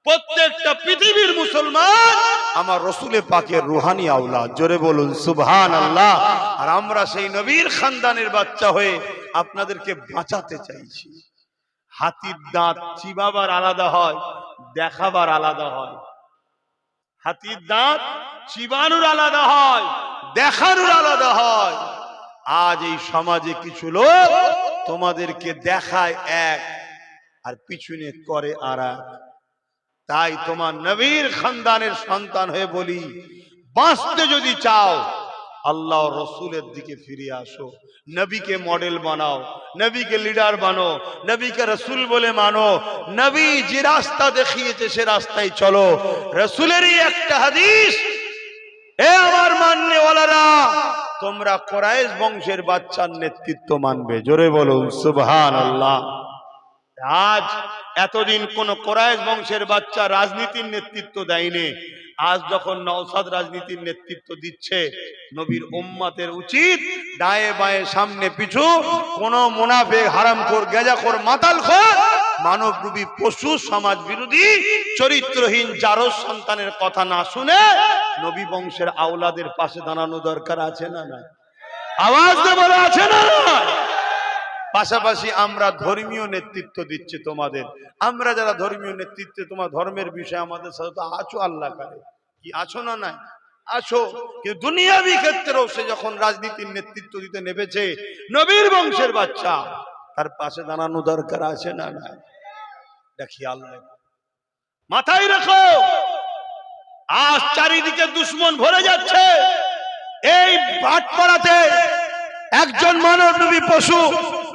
A: প্রত্যেকটা পৃথিবীর মুসলমান আমার রসুলের পাকের রুহানি আওলাদ। জোরে বলুন সুবহানাল্লাহ। আর আমরা সেই নবীর খানদানের বাচ্চা হয়ে আপনাদেরকে বাঁচাতে চাইছি। হাতির দাঁত চিবাবার আলাদা হয়, দেখাবার আলাদা হয়। হাতির দাঁত চিবানোর আলাদা হয়, দেখানোর আলাদা হয়। আজ এই সমাজে কিছু লোক তোমাদেরকে দেখায় এক আর পিছনে করে আর এক। তাই তোমার নবীর খানদানের সন্তান হয়ে বলি, বাঁচতে যদি চাও আল্লাহ রসুলের দিকে ফিরে আসো, নবীকে মডেল বানাও, নবীকে লিডার বানো, নবীকে রসুল বলে মানো। নবী যে রাস্তা দেখিয়েছে সে রাস্তায় চলো। রসুলেরই একটা হাদিস, এ আমার মাননেওয়ালারা,
B: তোমরা কুরাইশ বংশের বাচ্চার নেতৃত্ব মানবে। জোরে বলুন সুবহানাল্লাহ। আজ এতদিন কোন কুরাইশ বংশের বাচ্চা রাজনীতির নেতৃত্ব দেয়নি, আজ যখন নওশাদ রাজনীতির নেতৃত্ব দিচ্ছে, নবীর উম্মতের উচিত ডায়ে বায়ে সামনে পিছু কোন মুনাফিক, হারামখোর, গেজাখোর, মাতালখোর, মানবরূপী পশু, সমাজ বিরোধী, চরিত্রহীন জারজ সন্তানের কথা না শুনে নবী বংশের আওলাদের পাশে দাঁড়ানো দরকার আছে না না? আওয়াজ দিয়ে বলা আছে না না? পাশাপাশি আমরা ধর্মীয় নেতৃত্ব দিচ্ছি তোমাদের। আমরা যারা ধর্মীয় নেতৃত্বে, তোমার ধর্মের বিষয়ে আমাদের সাথে তো আছো, আল্লাহ করে কি আছো না নাই? আছো। কিন্তু দুনিয়াবি ক্ষেত্রেও সে যখন রাজনীতির নেতৃত্ব দিতে নেমেছে, নবীর বংশের বাচ্চা, তার পাশে দাঁড়ানো দরকার আছে না নাই? দেখি আল্লাহ মাথায় রাখো। আজ চারিদিকে দুশ্মন ভরে যাচ্ছে। এই ভাটপাড়াতে একজন মানবরূপী পশু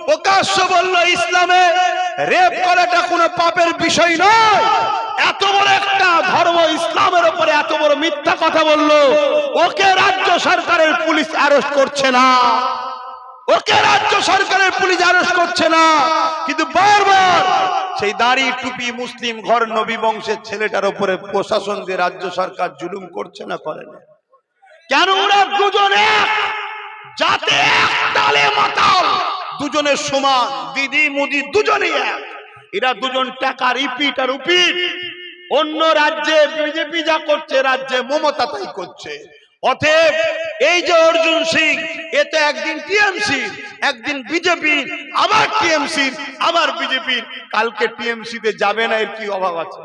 B: প্রকাশ্য বলল, ইসলামে রেপ করাটা কোনো পাপের বিষয় নয়। এত বড় একটা ধর্ম ইসলামের উপরে এত বড় মিথ্যা কথা বলল, ওকে রাজ্য সরকারের পুলিশ অ্যারেস্ট করছে না, ওকে রাজ্য সরকারের পুলিশ অ্যারেস্ট করছে না। কিন্তু বারবার সেই দাড়ি টুপি মুসলিম ঘর নবী বংশের ছেলেটার উপরে প্রশাসন দিয়ে রাজ্য সরকার জুলুম করছে না, করে না? কেন? ওরা দুজনে যাতে এক তালে মাতাল, দুজনের সমান, দিদি মুদি দুজনেই এক। এরা দুজন টাকা রিপিট আর উপিট। অন্য রাজ্যে বিজেপি যা করছে, রাজ্যে মমতা তাই করছে। অতএব এই যে অর্জুন সিং, এতে একদিন টিএমসি, একদিন বিজেপি, আবার টিএমসি, আবার বিজেপি, কালকে টিএমসি তে যাবে না, এর কি অভাব আছে?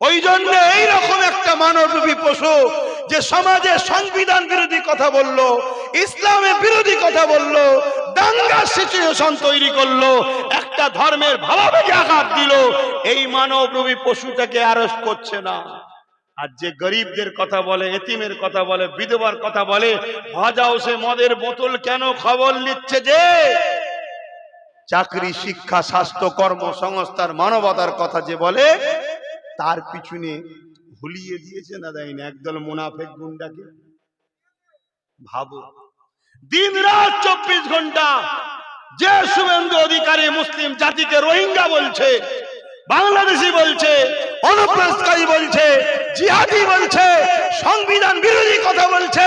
B: ওই জন্য এইরকম একটা মানবরূপী পশু যে সমাজে সংবিধান বিরোধী কথা বলল, ইসলামের বিরোধী কথা বলল, দাঙ্গা সিচুয়েশন তৈরি করলো, একটা ধর্মের ভাবাবেগে আঘাত দিল, এই মানবরূপী পশুটাকে অ্যারেস্ট করছে না। আর যে গরিবদের কথা বলে, এতিমের কথা বলে, বিধবার কথা বলে, হজ হাউসে মদের বোতল কেন খবর নিচ্ছে যে চাকরি, শিক্ষা, স্বাস্থ্য, কর্মসংস্থান, মানবতার কথা যে বলে, তার পিছনে ভুলিয়ে দিয়েছে না দেয়নি একদল মুনাফিক গুন্ডাকে। ভাবো, দিন রাত 24 ঘন্টা যে শুভেন্দু অধিকারী মুসলিম জাতিকে রোহিঙ্গা বলছে, বাংলাদেশি বলছে, অনুপ্রবেশকারী বলছে, জিহাদি বলছে, সংবিধান বিরোধী কথা বলছে,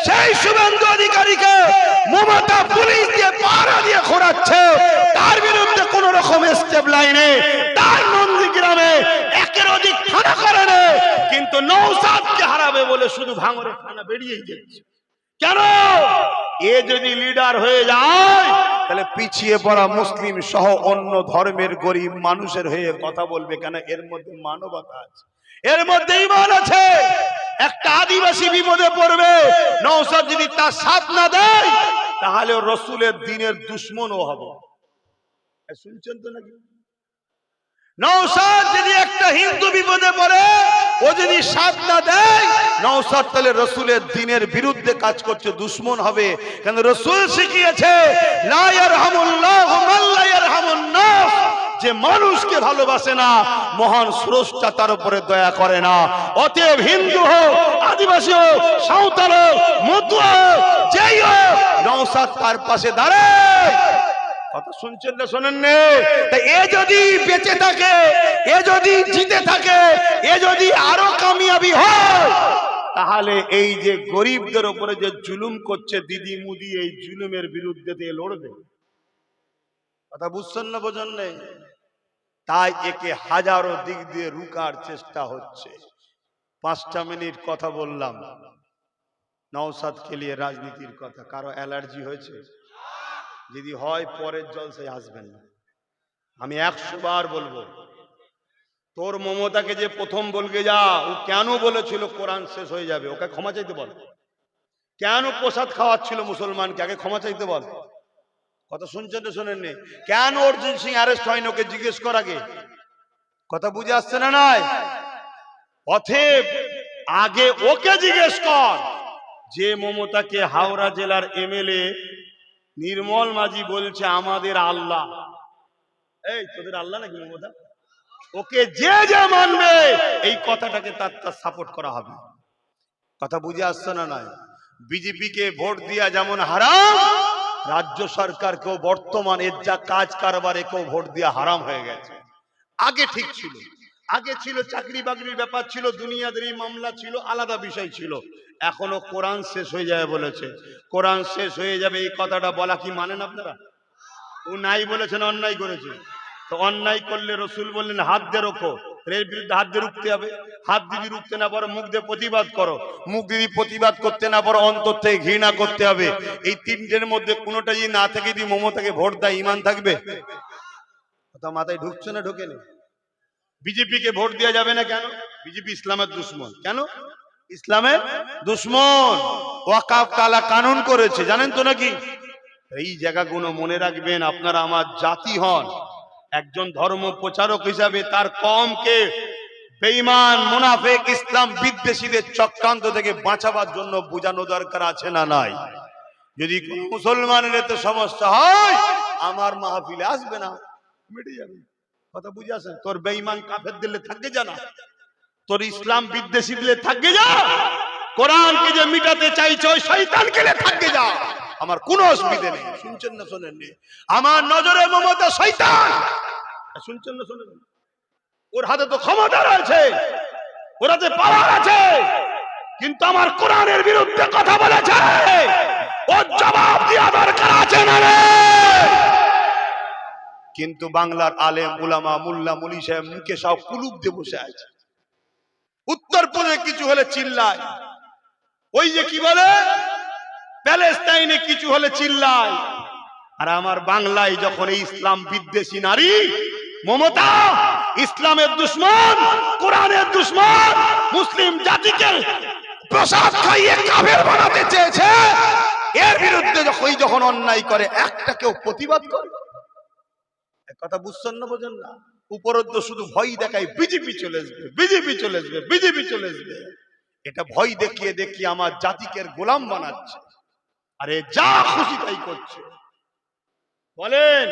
B: সেই শুভেন্দু অধিকারীকে মমতা পুলিশ দিয়ে পাহারা দিয়ে ঘোরাচ্ছে। তার বিরুদ্ধে কোন রকম স্টেপ লাইনে, তার নন্দীগ্রামে একের অধিক থানা করে না, কিন্তু নওশাদকে হারাবে বলে শুধু ভাঙড়ে থানা বেরিয়েই যাচ্ছে। কেন? এ যদি লিডার হয়ে যায়, তাহলে পিছিয়ে পড়া মুসলিম সহ অন্য ধর্মের গরিব মানুষের হয়ে কথা বলবে। কেন? এর মধ্যে মানবতা আছে, এর মধ্যে ঈমান আছে। একটা আদিবাসী বিপদে পড়বে, নওশাদ যদি তার সাথ না দেয়, তাহলে রসুলের দ্বীনের দুশমনও হবে। শুনছেন তো নাকি? নওশাদ যদি একটা হিন্দু বিপদে পড়ে, ও যদি সাথ না দেয়, নওশাদ তাহলে রসুলের দ্বীনের বিরুদ্ধে কাজ করছে, দুশমন হবে। কেন? রসুল শিখিয়েছে, লা ইয়ারহামুল্লাহু মান লা ইয়ারহামুন নাস, যে মানুষকে ভালোবাসে না, মহান স্রষ্টা তার উপরে দয়া করে না। অতএব হিন্দু হোক, আদিবাসী হোক, সাঁওতাল হোক, মতুয়া হোক, যেই হোক, নওশাদ তার পাশে দাঁড়ায়। কথা শুনছেন না শোনেন না? তাই এ যদি বেঁচে থাকে, এ যদি জিতে থাকে, এ যদি আরো কামিয়াবি হয়, তাহলে এই যে গরিবদের উপরে যে জুলুম করছে দিদি মুদি, এই জুলুমের বিরুদ্ধে দিয়ে লড়বে। কথা বুঝছেন না? বোঝেন নেই? তাই একে হাজারো দিক দিয়ে রুকার চেষ্টা হচ্ছে। 5টা মিনিট কথা বললাম নওশাদকে নিয়ে, রাজনীতির কথা। কারো অ্যালার্জি হয়েছে? যদি হয় পরের জলসায় আসবেন না। আমি 100 বার বলবো, তোর মমতাকে যে প্রথম বলকে যা, ও কেন বলেছিল কোরআন শেষ হয়ে যাবে, ওকে ক্ষমা চাইতে বল। কেন প্রসাদ খাওয়াচ্ছিল মুসলমানকে, আগে ক্ষমা চাইতে বল। কথা শুনছেন তো শোনেননি? কেন অর্জুন সিং অ্যারেস্ট হয়নি, ওকে জিজ্ঞেস কর আগে। কথা বুঝে আসছে না? নাই? অতএব আগে ওকে জিজ্ঞেস কর, যে মমতাকে হাওড়া জেলার এমএলএ নির্মল মাঝি বলছে আমাদের আল্লাহ। এই তোদের আল্লাহ নাকি মমতা? ওকে যে যে মানবে, এই কথাটাকে তার সাপোর্ট করা হবে। কথা বুঝে আসছে না? নাই?
A: বিজেপিকে ভোট দিয়া যেমন হারাম, রাজ্য সরকারকেও বর্তমান এর যা কাজ কারবারে কেউ ভোট দিয়া হারাম হয়ে গেছে। আগে ঠিক ছিল, আগে ছিল চাকরি বাকরির ব্যাপার ছিল, দুনিয়াদারি মামলা ছিল, আলাদা বিষয় ছিল। এখনো কোরআন শেষ হয়ে যাবে বলেছে। কোরআন শেষ হয়ে যাবে এই কথাটা বলা কি মানেন আপনারা? ও নাই বলেছেন, অন্যায় করেছে। তো অন্যায় করলে রসুল বললেন হাত দিয়ে রোখো, এর বিরুদ্ধে হাত দিয়ে রুখতে হবে। হাত যদি রুখতে না পারো মুখ দিয়ে প্রতিবাদ করো, মুখ যদি প্রতিবাদ করতে না পারো অন্তর থেকে ঘৃণা করতে হবে। এই তিনটের মধ্যে কোনোটা যদি না থেকে যদি মমতাকে ভোট দেয় ইমান থাকবে? কথা মাথায় ঢুকছে না ঢোকেনি? বিজেপিকে ভোট দেওয়া যাবে না কেন? বিজেপি ইসলামের দুশ্মন। কেন ইসলামের দুশ্মন? ওয়াকাফ কালা কানুন করেছে, জানেন তো নাকি? এই জায়গাগুলো মনে রাখবেন। আপনারা আমার জাতি হন, একজন ধর্ম প্রচারক হিসাবে তার কমকে বেঈমান মুনাফিক ইসলাম বিদ্বেষীদের চক্রান্ত থেকে বাঁচাবার জন্য বোঝানো দরকার আছে না নাই? যদি কোন মুসলমানের এতে সমস্যা হয় আমার মাহফিলে আসবে না, মিটে যাবে। কথা বুঝে আসেন? তোর বেঈমান কাফের দিলে থাকে জানা, তোর ইসলাম বিদ্বেষী দিলে থাকে যা, কোরআনকে যে মিটাতে চাইছে ওই শয়তানকে দিলে থাকে যা, আমার কোনো অসুবিধা নেই। শুনছেন না শোনেননি? আমার নজরে মমতা শয়তান, শুনছেন না শোনেন? ওর হাতে তো ক্ষমতা রয়েছে, ওর হাতে পাওয়ার আছে, কিন্তু আমার কোরআনের বিরুদ্ধে কথা বলেছে, ওর জবাব দেওয়া দরকার আছে না রে? কিন্তু বাংলার আলেম উলামা মুল্লা মুলি সাহেব মুখে সব কুলুপ দিয়ে বসে আছে। উত্তরপ্রদেশে কিছু হলে চিল্লায়, ওই যে কি বলে প্যালেস্টাইনে কিছু হলে চিল্লায়। আর আমার বাংলায় যখন এই ইসলাম বিদ্বেষী নারী মমতা ইসলামের দুশ্মন, কোরআনের দুশ্মন, মুসলিম জাতিকে প্রসাদ খাইয়ে কাফের বানাতে চেয়েছে, এর বিরুদ্ধে যখন অন্যায় করে একটা কেউ প্রতিবাদ করে। কথা বুঝছেন না? বোঝেন না? উপরোক্ত শুধু ভয় দেখায় বিজেপি চলে আসবে, বিজেপি চলে আসবে, বিজেপি চলে আসবে। এটা ভয় দেখিয়ে দেখিয়ে আমার জাতিকে গোলাম বানাচ্ছে। আরে যা খুশি তাই করছে। বলেন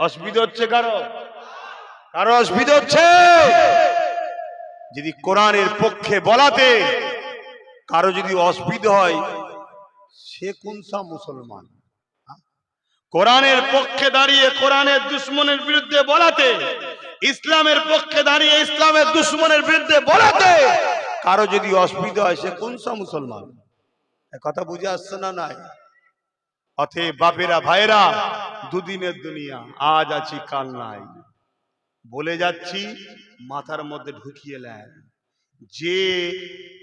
A: অসুবিধা হচ্ছে কারো? কারো অসুবিধা হচ্ছে? যদি কোরআনের পক্ষে বলাতে কারো যদি অসুবিধা হয়, সে কোনসা মুসলমান? কোরআনের পক্ষে দাঁড়িয়ে কোরআনের দুশ্মনের বিরুদ্ধে বলাতে, ইসলামের পক্ষে দাঁড়িয়ে ইসলামের দুশ্মনের বিরুদ্ধে বলাতে কারো যদি অসুবিধা হয়, সে কোনসা মুসলমান? কথা বুঝে আসছে না? নাই? অতএব বাপেরা ভাইরা, দুদিনের দুনিয়া, আজ আছি কাল নাই। বলে যাচ্ছি, মাথার মধ্যে ঢুকিয়ে নেন যে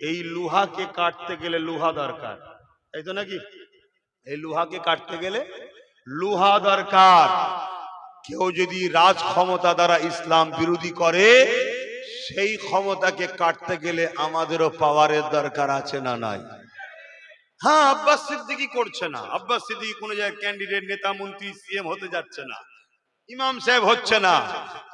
A: এই লোহাকে কাটতে গেলে লোহা দরকার, এই তো নাকি? এই লোহাকে কাটতে গেলে লোহা দরকার। কেউ যদি রাজ ক্ষমতা দ্বারা ইসলাম বিরোধী করে, সেই ক্ষমতাকে কাটতে গেলে আমাদেরও পাওয়ারের দরকার আছে না নাই? হ্যাঁ, আব্বাস সিদ্দিকী করছে না, আব্বাস সিদ্দিকী কোন জায়গায় ক্যান্ডিডেট, নেতা, মন্ত্রী, সিএম হতে যাচ্ছে না, ইমাম সাহেব হচ্ছে না।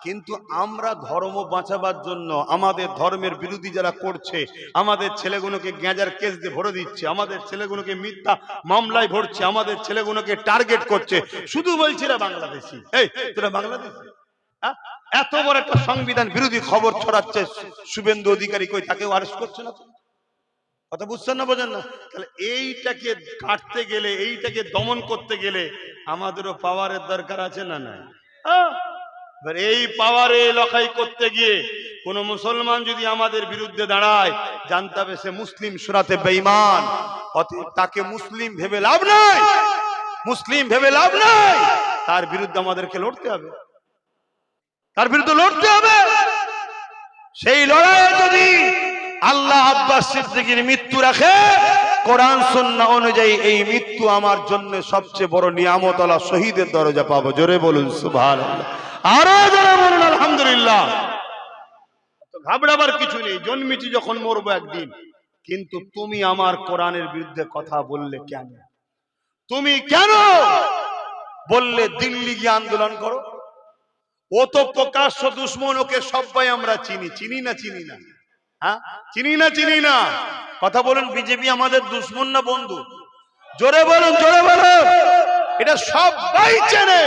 A: কিন্তু আমরা ধর্ম বাঁচাবার জন্য আমাদের ধর্মের বিরোধী যারা করছে, আমাদের ছেলেগুলোকে গ্যাঁজার কেস দিয়ে ভরে দিচ্ছে, আমাদের ছেলেগুলোকে মিথ্যা মামলায় ভরছে, আমাদের ছেলেগুলোকে টার্গেট করছে, শুধু বলছি না বাংলাদেশি, এই তোরা বাংলাদেশি, এত বড় একটা সংবিধান বিরোধী খবর ছড়াচ্ছে শুভেন্দু অধিকারী, কই তাকেও অ্যারেস্ট করছে না? কথা বুঝছেন না? বোঝেন না? তাহলে এইটাকে কাটতে গেলে, এইটাকে দমন করতে গেলে আমাদেরও পাওয়ারের দরকার আছে না নাই? এই পাওয়ারে লড়াই করতে গিয়ে কোন মুসলমান যদি আমাদের বিরুদ্ধে দাঁড়ায়, জানতে হবে সে মুসলিম সুরাতে বেঈমান। অতএব তাকে মুসলিম ভেবে লাভ নাই, মুসলিম ভেবে লাভ নাই, তার বিরুদ্ধে আমাদেরকে লড়তে হবে, তার বিরুদ্ধে লড়তে হবে। সেই লড়াইয়ে যদি আল্লাহ আব্বাস সিদ্দিকীর মৃত্যু রাখে, কোরআন সুন্নাহ অনুযায়ী এই মৃত্যু আমার জন্য সবচেয়ে বড় নিয়ামত, আল্লাহ শহীদের দরজা পাবো। জোরে বলুন সুবহানাল্লাহ, আরো জোরে বলুন আলহামদুলিল্লাহ। তো ঘাবড়াবার কিছু নেই, জন্মেছি যখন মরবো একদিন। কিন্তু তুমি আমার কোরআনের বিরুদ্ধে কথা বললে কেন? তুমি কেন বললে দিল্লি গিয়ে আন্দোলন করো? ও তো প্রকাশ্য দুশ্মন, ওকে সবাই আমরা চিনি, চিনি না? চিনি না? হ্যাঁ, চিনি না? চিনি না? কথা বলুন, বিজেপি আমাদের দুশ্মন না বন্ধু? জোরে বলুন, জোরে বলুন। এটা সবাই চেনে,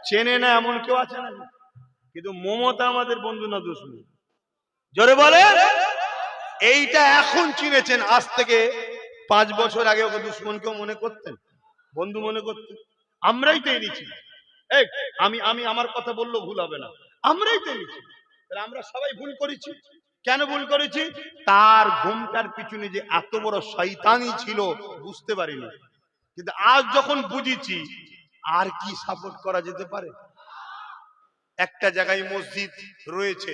A: চেনে না এমন কেউ আছে না? কিন্তু মমতা আমাদের বন্ধু না দুশ্মন? জোরে বলে। এইটা এখন চিনেছেন, আজ থেকে 5 বছর আগে ওকে দুশ্মনকেও মনে করতেন, বন্ধু মনে করতেন? আমরাই তো এনেছি। এই আমি আমার কথা বললেও ভুল হবে না, আমরাই তো এনেছি। তাহলে আমরা সবাই ভুল করেছি। কেন ভুল করেছি? তার ঘুমটার পিছনে যে এত বড় শয়তানি ছিল বুঝতে পারিনি, কিন্তু আজ যখন বুঝেছি আর কি সাপোর্ট করা যেতে পারে। একটা জায়গায় মসজিদ রয়েছে,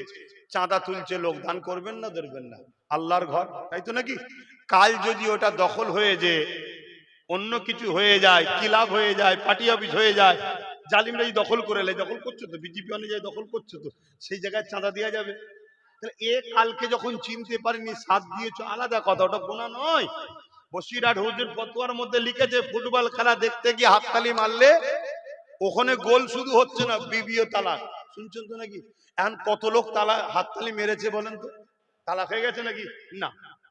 A: চাঁদা তুলছে লোক, দান করবেন না ধরবেন না? আল্লাহর ঘর, তাই তো নাকি? কাল যদি ওটা দখল হয়ে যে অন্য কিছু হয়ে যায়, ক্লাব হয়ে যায়, পার্টি অফিস হয়ে যায়, জালিমরা দখল করে এলে, দখল করছে তো বিজেপি অনুযায়ী দখল করছে তো, সেই জায়গায় চাঁদা দেওয়া যাবে? তাহলে এ কালকে যখন চিনতে পারিনি সাথ দিয়েছো আলাদা কথা, ওটা গোনা নয়। বসিরহাট হুজুর ফতোয়ার মধ্যে লিখেছে ফুটবল খেলা দেখতে গিয়ে হাততালি মারলে ওখানে গোল শুধু হচ্ছে না, বিবিও তালাক। শুনছেন তো নাকি? এখন কত লোক হাততালি মেরেছে বলেন তো? তালাক হয়ে গেছে নাকি? না,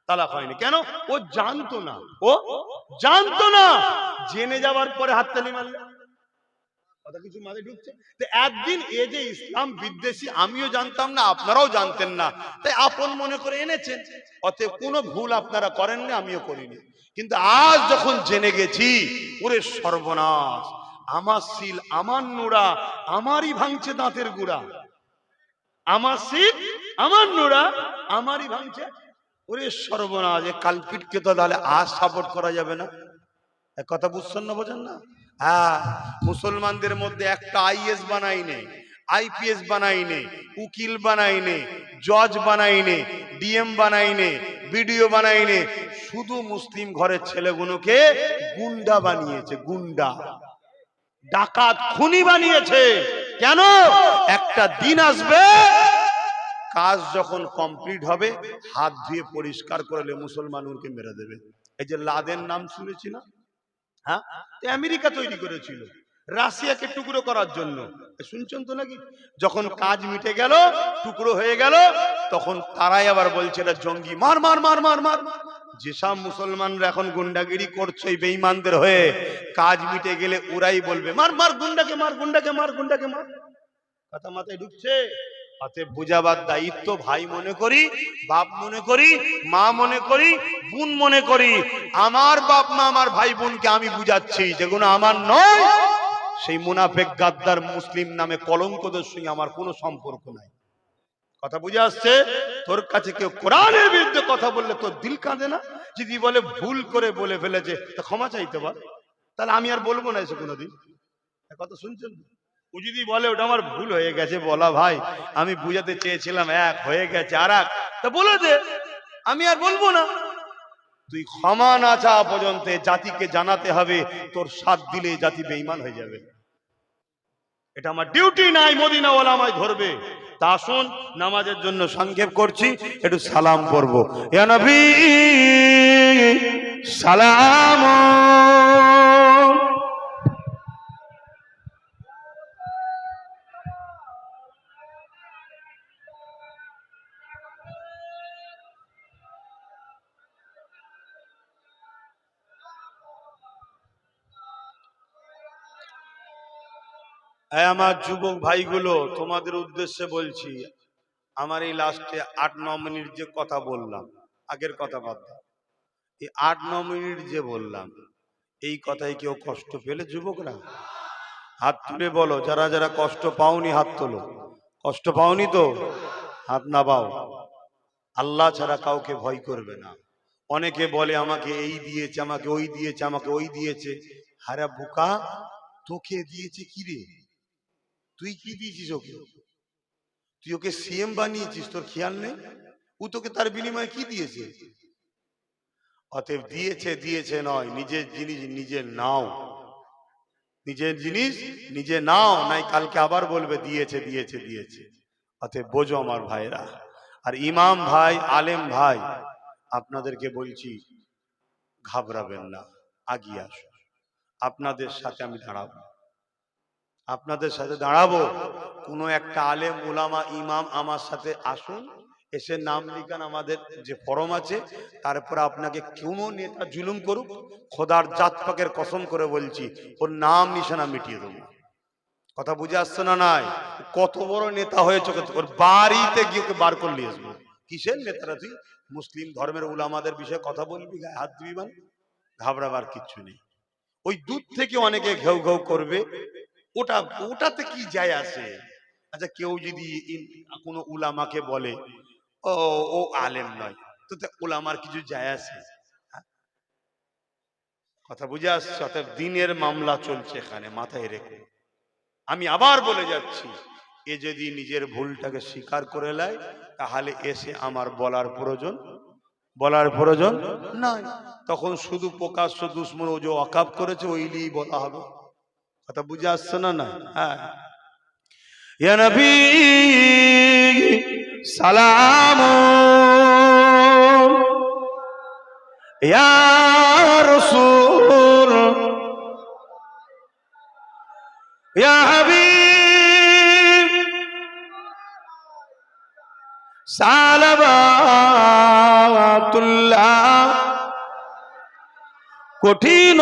A: তালাক হয়নি। কেন? ও জানতো না, ও জানতো না, জেনে যাওয়ার পরে হাততালি মারলে কথা কিছু মাথায় ঢুকছে? তো একদিন এ যে ইসলাম বিদ্বেষী, আমিও জানতাম না, আপনারাও জানতেন না, তাই আপন মনে করে এনেছেন। অতএব কোনো ভুল আপনারা করেননি, আমিও করিনি। কিন্তু আজ যখন জেনে গেছি, ওরে সর্বনাশ, আমার সিল আমার নোড়া, আমারই ভাঙছে দাঁতের গুড়া। আমার সিল আমার নোড়া, আমারই ভাঙছে। ওরে সর্বনাশ, এ কালপিটকে তো তাহলে আজ সাপোর্ট করা যাবে না। এক কথা বুঝছেন না, বোঝেন না? হ্যাঁ, মুসলমানদের মধ্যে একটা আইএস বানাইনে, আইপিএস বানাইনে, উকিল বানাইনে, জজ বানাইনে, ডিএম বানাইনে, বিডিও বানাইনে, শুধু মুসলিম ঘরের ছেলেগুলোকে গুন্ডা বানিয়েছে, গুন্ডা, ডাকাত, খুনি বানিয়েছে। কেন? একটা দিন আসবে, কাজ যখন কমপ্লিট হবে, হাত ধুয়ে পরিষ্কার করলে মুসলমানকে মেরে দেবে। এই যে লাদেন নাম শুনেছি না? হ্যাঁ, আমেরিকা তৈরি করেছিল রাশিয়াকে টুকরো করার জন্য, শুনছেন তো নাকি? যখন কাজ মিটে গেল, টুকরো হয়ে গেল, তখন তারাই আবার বলছে এটা জঙ্গি, মার মার মার মার মার। যেসব মুসলমানরা এখন গুন্ডাগিরি করছে এই বেঈমানদের হয়ে, কাজ মিটে গেলে ওরাই বলবে মার মার গুন্ডাকে, মার গুন্ডাকে, মার গুন্ডাকে মার। কথা মাথায় ঢুকছে? অতএব বুঝাবার দায়িত্ব ভাই মনে করি, বাপ মনে করি, মা মনে করি, বোন মনে করি। আমার বাপ মা আমার ভাই বোনকে আমি বুঝাচ্ছি, যেগুলো আমার নয়, সেই মুনাফেক গাদ্দার মুসলিম নামে কলঙ্কদের সঙ্গে আমার কোনো সম্পর্ক নাই। কথা বুঝে আসছে? তোর কাছে কেউ কোরআনের বিরুদ্ধে কথা বললে তোর দিল কাঁদে না? যদি বলে ভুল করে বলে ফেলেছে তা ক্ষমা চাইতে পার, তাহলে আমি আর বলবো না এসে কোনোদিন। কথা শুনছেন? ও যদি বলে ওটা আমার ভুল হয়ে গেছে, বলা ভাই আমি বুঝাতে চেয়েছিলাম এক, হয়ে গেছে আর এক, তা বলে দে, আমি আর বলবো না। তুই ক্ষমা না চাওয়া পর্যন্ত জাতিকে জানাতে হবে, তোর সাথ দিলে জাতি বেঈমান হয়ে যাবে। এটা আমার ডিউটি নাই, মদিনাওয়ালা আমায় ধরবে। তা আসুন, নামাজের জন্য সংক্ষেপ করছি, একটু সালাম করব। ইয়া নবী সালাম। আমার যুবক ভাইগুলো, তোমাদের উদ্দেশ্যে বলছি, আমার এই লাস্টে 8-9 মিনিট যে কথা বললাম, আগের কথা বাদ দাও, এই 8-9 মিনিট যে বললাম, এই কথাই কেউ কষ্ট পেলে যুবকরা হাত তুলে বলো। যারা যারা কষ্ট পাওনি হাত তোলো। কষ্ট পাওনি তো হাত না পাও। আল্লাহ ছাড়া কাউকে ভয় করবে না। অনেকে বলে আমাকে এই দিয়েছে, আমাকে ওই দিয়েছে, আমাকে ওই দিয়েছে। হারা বোকা, তোকে দিয়েছে কি রে? তুই কি দিয়েছিস ওকে? তুই ওকে সিএম বানিয়েছিস, তোর খেয়াল নেই? ও তোকে তার বিনিময়ে কি দিয়েছে? অতএব দিয়েছে দিয়েছে নয়, নিজের জিনিস নিজে নাও, নিজের জিনিস নিজে নাও, নাই কালকে আবার বলবে দিয়েছে দিয়েছে দিয়েছে। অতএব বোঝো আমার ভাইরা। আর ইমাম ভাই, আলেম ভাই, আপনাদেরকে বলছি ঘাবড়াবেন না, আগিয়ে আসুন। আপনাদের সাথে আমি দাঁড়াবো, আপনাদের সাথে দাঁড়াবো। কোনো একটা আলেম, উলামা, ইমাম আমার সাথে আসুন, এসে নাম লিখান আমাদের যে ফরম আছে। তারপর আপনাকে কোনো নেতা জুলুম করুক, খোদার জাত পাকের কসম করে বলছি, ওর নাম নিশানা মিটিয়ে দেবো। কথা বুঝে আসছে না? নাই কত বড় নেতা হয়েছে, ওর বাড়িতে গিয়ে ওকে বার করে নিয়ে আসবো। কিসের নেতারা তুই? মুসলিম ধর্মের উলামাদের বিষয়ে কথা বলবি, গায়ে হাত দিবি? মানে ঘাবড়াবার কিচ্ছু নেই। ওই দুধ থেকে অনেকে ঘেউ ঘেউ করবে, ওটাতে কি যায় আসে? আচ্ছা, কেউ যদি কোনো উলামাকে বলে ও ও আলেম নয়, তো উলামার কিছু যায় আসে? হ্যাঁ? কথা বুঝে আসছে? অর্থাৎ দিনের মামলা চলছে এখানে, মাথায় রেখো। আমি আবার বলে যাচ্ছি, এ যদি নিজের ভুলটাকে স্বীকার করে নেয়, তাহলে এসে আমার বলার প্রয়োজন নাই। তখন শুধু প্রকাশ্য দুশ্মন, ও যে ওয়াকাব করেছে ওইলি বলা হবে। কথা বুঝে আসছে না? না? হ্যাঁ।
B: ইয়া নবী সালাম, ইয়া রাসূল, ইয়া হাবিব সালাবাতুল্লাহ। কঠিন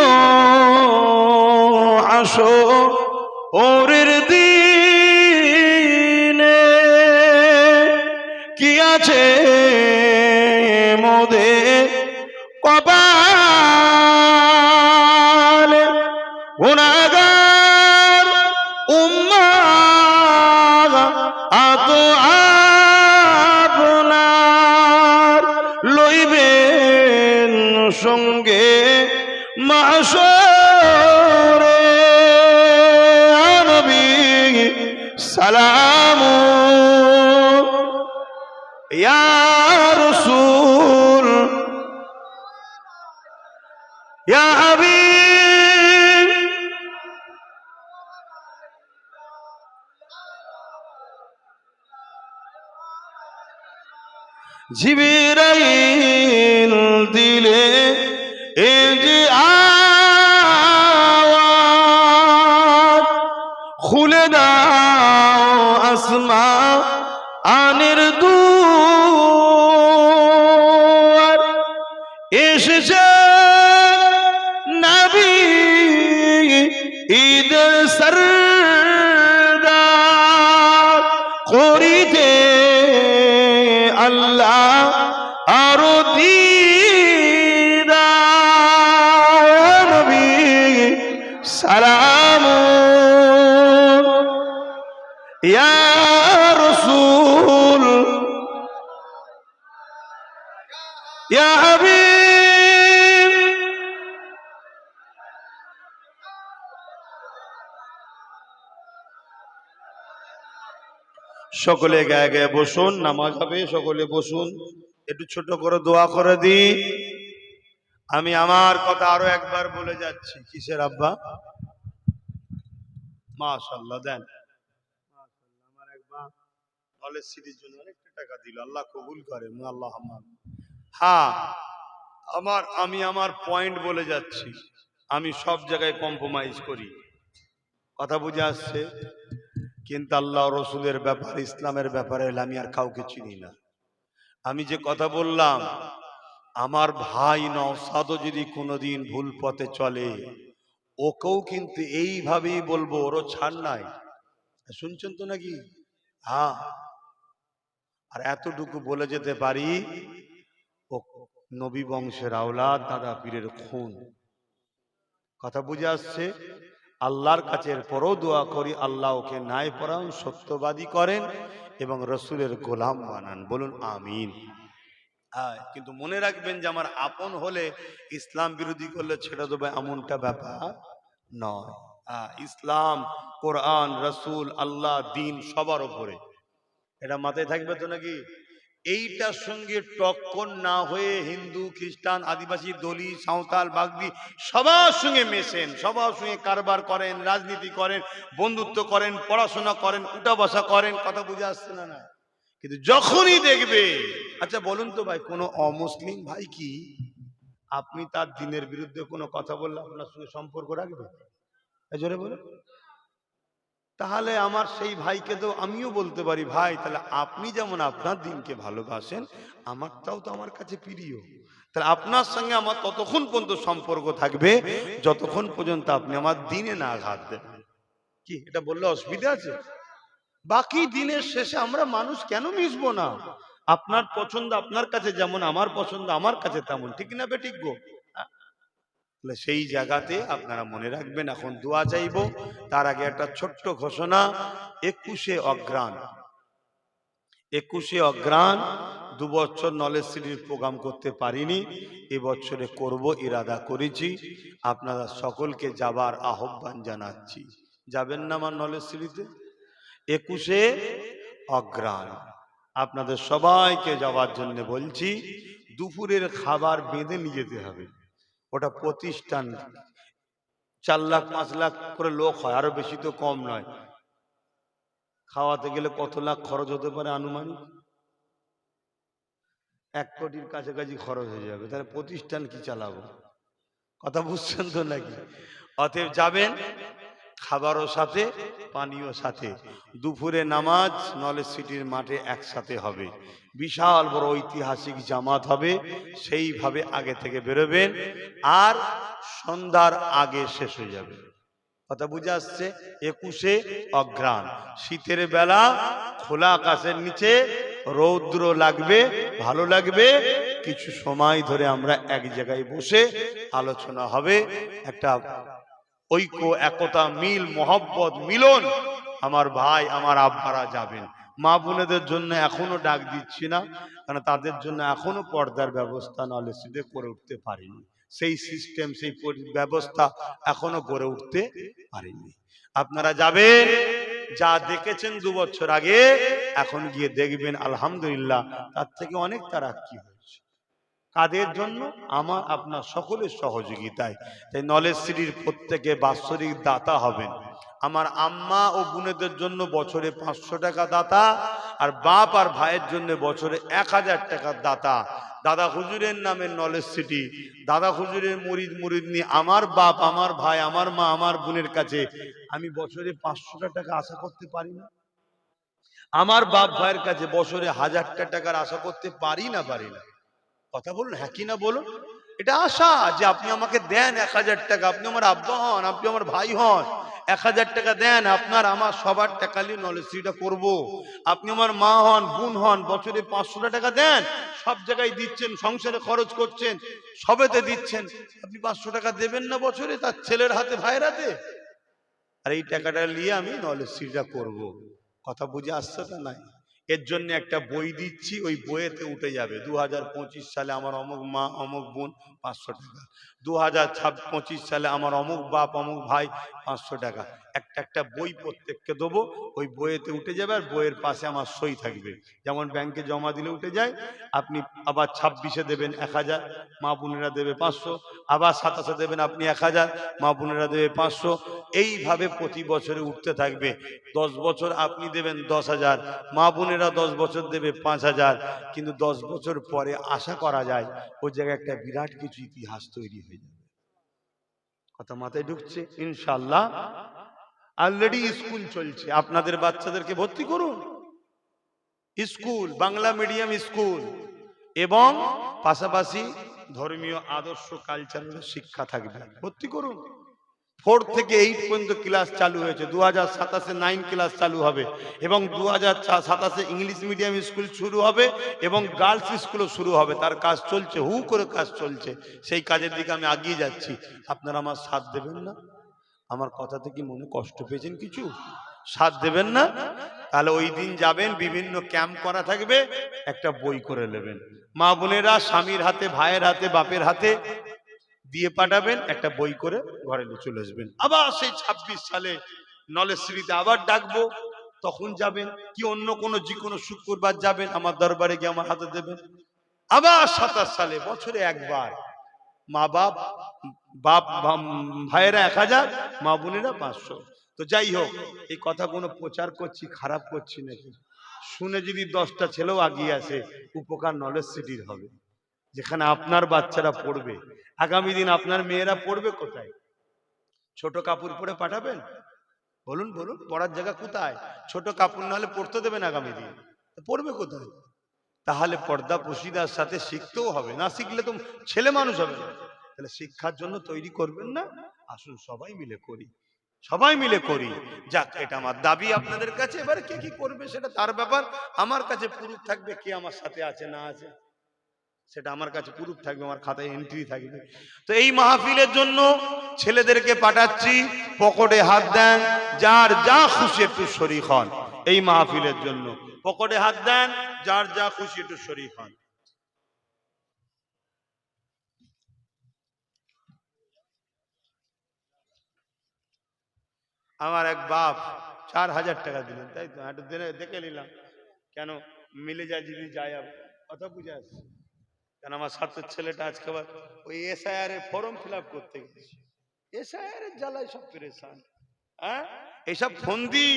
B: হাসরের দিনে কি আছে মোদের কপালে, গুনাহগার উম্মাহ আত আপনার লইবেন সঙ্গে মাহশরে। নবী সালাম, ইয়া রাসূল, ইয়া হাবিব জিবরাইল দিলে এ যে আওয়াজ, খুলে দাও আসমানের দুয়ার। এসেছে নবী ঈদের সরদার, করিতে আল্লাহ আরো দিদার। নবী সালাম, ইয়া রাসূল, ইয়া হাবিব।
A: সকলে গায়ে গায়ে বসুন, নামাজ হবে, সকলে বসুন। একটু ছোট করে দোয়া করে দি। আমি আমার কথা আরো একবার বলে যাচ্ছি। কিসের আব্বা? মাশাআল্লাহ, দেন। আমার একবার নলেজ সিটির জন্য অনেকটা টাকা দিল, আল্লাহ কবুল করে। আল্লাহ, হ্যাঁ, আমি আমার পয়েন্ট বলে যাচ্ছি। আমি সব জায়গায় কম্প্রোমাইজ করি। কথা বুঝে আসছে? কিন্তু আল্লাহ রসুলের ব্যাপারে, ইসলামের ব্যাপারে আমি আর কাউকে চিনি না। আমি যে কথা বললাম, আমার ভাই নওশাদও যদি কোনোদিন ভুল পথে চলে, ওকেও কিন্তু এইভাবেই বলবো, ওরও ছাড় নাই। শুনছেন তো নাকি? হ্যাঁ। আর এতটুকু বলে যেতে পারি, ও নবী বংশের আওলাদ, দাদা পীরের খুন। কথা বুঝে আসছে? আল্লাহর কাছে এরপরও দোয়া করি, আল্লাহ ওকে ন্যায় পরায়ণ, সত্যবাদী করেন এবং রসুলের গোলাম বানান। বলুন আমিন। কিন্তু মনে রাখবেন যে আমার আপন হলে ইসলাম বিরোধী করলে ছেড়ে দেবে, এমনটা ব্যাপার নয়। ইসলাম, কোরআন, রসুল, আল্লাহ, দিন সবার উপরে। এটা মাথায় থাকবে তো নাকি? এইটার সঙ্গে টক্কর না হয়ে হিন্দু, খ্রিস্টান, আদিবাসী, দলি, সাঁওতাল, বাগদি সবার সঙ্গে মেশেন, সবার সঙ্গে কারবার করেন, রাজনীতি করেন, বন্ধুত্ব করেন, পড়াশোনা করেন, উঠা বসা করেন। কথা বুঝে আসছে না? না। কিন্তু যখনই দেখবে, আচ্ছা বলুন তো ভাই, কোনো অমুসলিম ভাই কি আপনি তার দিনের বিরুদ্ধে কোনো কথা বললে আপনার সঙ্গে সম্পর্ক রাখবে? জোরে বলুন। তাহলে আমার সেই ভাইকে তো আমিও বলতে পারি, ভাই তাহলে আপনি যেমন আপনার দিনকে ভালোবাসেন, আমারটাও তো আমার কাছে প্রিয়। তাহলে আপনার সঙ্গে আমার ততক্ষণ পর্যন্ত সম্পর্ক থাকবে যতক্ষণ পর্যন্ত আপনি আমার দিনে না আঘাত দেবেন। কি এটা বললে অসুবিধা আছে? বাকি দিনের শেষে আমরা মানুষ কেন মিশবো না? আপনার পছন্দ আপনার কাছে যেমন, আমার পছন্দ আমার কাছে তেমন। ঠিক না বেঠিক গো? তাহলে সেই জায়গাতে আপনারা মনে রাখবেন। এখন দোয়া চাইবো, তার আগে একটা ছোট্ট ঘোষণা। 21শে অগ্রহায়ণ, 21শে অগ্রহায়ণ 2 বছর নলেজ সিটির প্রোগ্রাম করতে পারিনি, এবছরে করব ইরাদা করেছি। আপনারা সকলকে যাবার আহ্বান জানাচ্ছি। যাবেন না আমার নলেজ সিটিতে? 21শে অগ্রহায়ণ আপনাদের সবাইকে যাওয়ার জন্য বলছি। দুপুরের খাবার বেঁধে নিয়ে যেতে হবে। ওটা প্রতিষ্ঠান, 4 লাখ 5 লাখ করে লোক হয়, আরো বেশি তো কম নয়। খাওয়াতে গেলে কত লাখ খরচ হতে পারে আনুমানিক? 1 কোটির কাছাকাছি খরচ হয়ে যাবে। তাহলে প্রতিষ্ঠান কি চালাবো? কথা বুঝছেন তো নাকি? অতএব যাবেন, খাবারও সাথে, পানীয় সাথে। দুপুরে নামাজ নলেজ সিটির মাঠে একসাথে হবে। বিশাল বড় ঐতিহাসিক জামাত হবে, সেইভাবে আগে থেকে বেরোবেন, আর সন্ধ্যার আগে শেষ হয়ে যাবে। কথা বুঝে আসছে? 21শে অগ্রহায়ণ শীতের বেলা, খোলা আকাশের নিচে, রৌদ্র লাগবে, ভালো লাগবে। কিছু সময় ধরে আমরা এক জায়গায় বসে আলোচনা হবে, একটা ঐক্য, একতা, মিল, মহব্বত, মিলন। আমার ভাই, আমার আব্বারা যাবেন। মা বোনেদের জন্য এখনো ডাক দিচ্ছি না, কারণ তাদের জন্য এখনো পর্দার ব্যবস্থা নলেজ সিটিতে করে উঠতে পারিনি। সেই সিস্টেম, সেই ব্যবস্থা এখনো গড়ে উঠতে পারেনি। আপনারা যাবেন, যা দেখেছেন 2 বছর আগে, এখন গিয়ে দেখবেন আলহামদুলিল্লাহ তার থেকে অনেক তারাক্কি হয়েছে। কাদের জন্য? আমার আপনার সকলের সহযোগিতায়। তাই নলেজ সিটির প্রত্যেকে বাৎসরিক দাতা হবেন। আমার আম্মা ও বোনেদের জন্য বছরে 500 টাকা দাতা, আর বাপ আর ভাইয়ের জন্য বছরে 1000 টাকার দাতা। দাদা হুজুরের নামে নলেজ সিটি, দাদা হুজুরের মুরিদ মুরিদনি, আমার বাপ, আমার ভাই, আমার মা, আমার বোনের কাছে আমি বছরে 500 টাকা আশা করতে পারি না? আমার বাপ ভাইয়ের কাছে বছরে 1000 টাকার আশা করতে পারি না? পারি না? কথা বলুন, হ্যাঁ কি না বলুন। এটা আশা যে আপনি আমাকে দেন 1000 টাকা। আপনি আমার আব্বা হন, আপনি আমার ভাই হন, 1000 টাকা দেন, আপনার আমার সবার টাকা নিয়ে নলেজ সিটিটা করবো। আপনি আমার মা হন, বোন হন, বছরে 500 টাকা দেন। সব জায়গায় দিচ্ছেন, সংসারে খরচ করছেন, সবেতে দিচ্ছেন। আপনি 500 টাকা দেবেন না বছরে তার ছেলের হাতে, ভাইয়ের হাতে? আর এই টাকাটা নিয়ে আমি নলেজ সিটিটা করবো। কথা বুঝে আসছে না? নাই। এর জন্য একটা বই দিচ্ছি, ওই বইয়েতে উঠে যাবে 2025 সালে আমার অমুক মা, অমুক বোন 500 টাকা, 2025 সালে আমার অমুক বাপ, অমুক ভাই 500 টাকা। একটা বই প্রত্যেককে দেবো, ওই বইয়েতে উঠে যাবে, আর বইয়ের পাশে আমার সই থাকবে। যেমন ব্যাংকে জমা দিলে উঠে যায়, আপনি আবার 26-এ দেবেন 1000, মা বোনেরা দেবে 500, আবার 27-এ দেবেন আপনি 1000, মা বোনেরা দেবে 500। এইভাবে প্রতি বছরে উঠতে থাকবে। 10 বছর আপনি দেবেন 10,000, মা বোনেরা 10 বছর দেবে 5,000। কিন্তু 10 বছর পরে আশা করা যায় ওই জায়গায় একটা বিরাট কিছু ইতিহাস তৈরি হয়ে যাবে। কথা মাথায় ঢুকছে? ইনশাআল্লাহ অলরেডি স্কুল চলছে, আপনাদের বাচ্চাদেরকে ভর্তি করুন। স্কুল, বাংলা মিডিয়াম স্কুল, এবং পাশাপাশি ধর্মীয় আদর্শ, কালচারের শিক্ষা থাকবে, ভর্তি করুন। 4 থেকে 8 পর্যন্ত ক্লাস চালু হয়েছে। 2027-এ 9 ক্লাস চালু হবে, এবং 2027-এ ইংলিশ মিডিয়াম স্কুল শুরু হবে, এবং গার্লস স্কুলও শুরু হবে। তার কাজ চলছে, হু করে কাজ চলছে। সেই কাজের দিকে আমি এগিয়ে যাচ্ছি। আপনারা আমার সাথ দেবেন না? আমার কথাতে কি মনে কষ্ট পেয়েছেন কিছু? সাথ দেবেন না? তাহলে ওই দিন যাবেন, বিভিন্ন ক্যাম্প করা থাকবে, একটা বই করে নেবেন। মা বোনেরা স্বামীর হাতে, ভাইয়ের হাতে, বাপের হাতে দিয়ে পাঠাবেন, একটা বই করে ঘরে নিয়ে চলে আসবেন। আবার সেই 26 সালে নলেজ সিটিতে আবার ডাকবো, তখন যাবেন। কি অন্য কোনো যে কোনো শুক্রবার যাবেন, আমার দরবারে গিয়ে আমার হাতে দেবেন। আবার 27 সালে বছরে একবার মা বাপ, ভাইয়েরা 1000, মা বোনেরা 500। তো যাই হোক, এই কথা কোনো প্রচার করছি, খারাপ করছি নাকি? শুনে যদি 10টা ছেলেও আগিয়ে আসে, উপকার নলেজ সিটির হবে, যেখানে আপনার বাচ্চারা পড়বে। আগামী দিন আপনার মেয়েরা পড়বে কোথায়? ছোট কাপড় পরে পাঠাবেন? বলুন বলুন, পড়ার জায়গা কোথায়? ছোট কাপড় না হলে পড়তে দেবেন আগামী দিন, পড়বে কোথায়? তাহলে পর্দা পশিদার সাথে শিখতেও হবে, না শিখলে তো ছেলে মানুষ হবে না। তাহলে শিক্ষার জন্য তৈরি করবেন না? আসুন সবাই মিলে করি, সবাই মিলে করি। যাক, এটা আমার দাবি আপনাদের কাছে। এবারে কে কি করবে সেটা তার ব্যাপার, আমার কাছে প্রুফ থাকবে কে আমার সাথে আছে না আছে। সেটা আমার কাছে প্রুফ থাকবে, আমার খাতায় এন্ট্রি থাকবে। তো এই মাহফিলের জন্য ছেলেদেরকে পাঠাচ্ছি, পকেটে হাত দেন, যার যা খুশি একটু শরীক হন। এই মাহফিলের জন্য পকেটে হাত দেন, যার যা খুশি একটু শরীক হন। আমার এক বাপ 4000 টাকা দিলেন, তাই তো একটু দেখে নিলাম, কেন মিলে যায় যদি যায়, কথা বুঝে আসছে। কেন আমার সাথের ছেলেটা আজকে আবার ওই এসআইআর এর ফর্ম ফিল আপ করতে গেছে, এসআইআর এর জ্বালায় সব পেরেশান। হ্যাঁ, এইসব ফন্দি।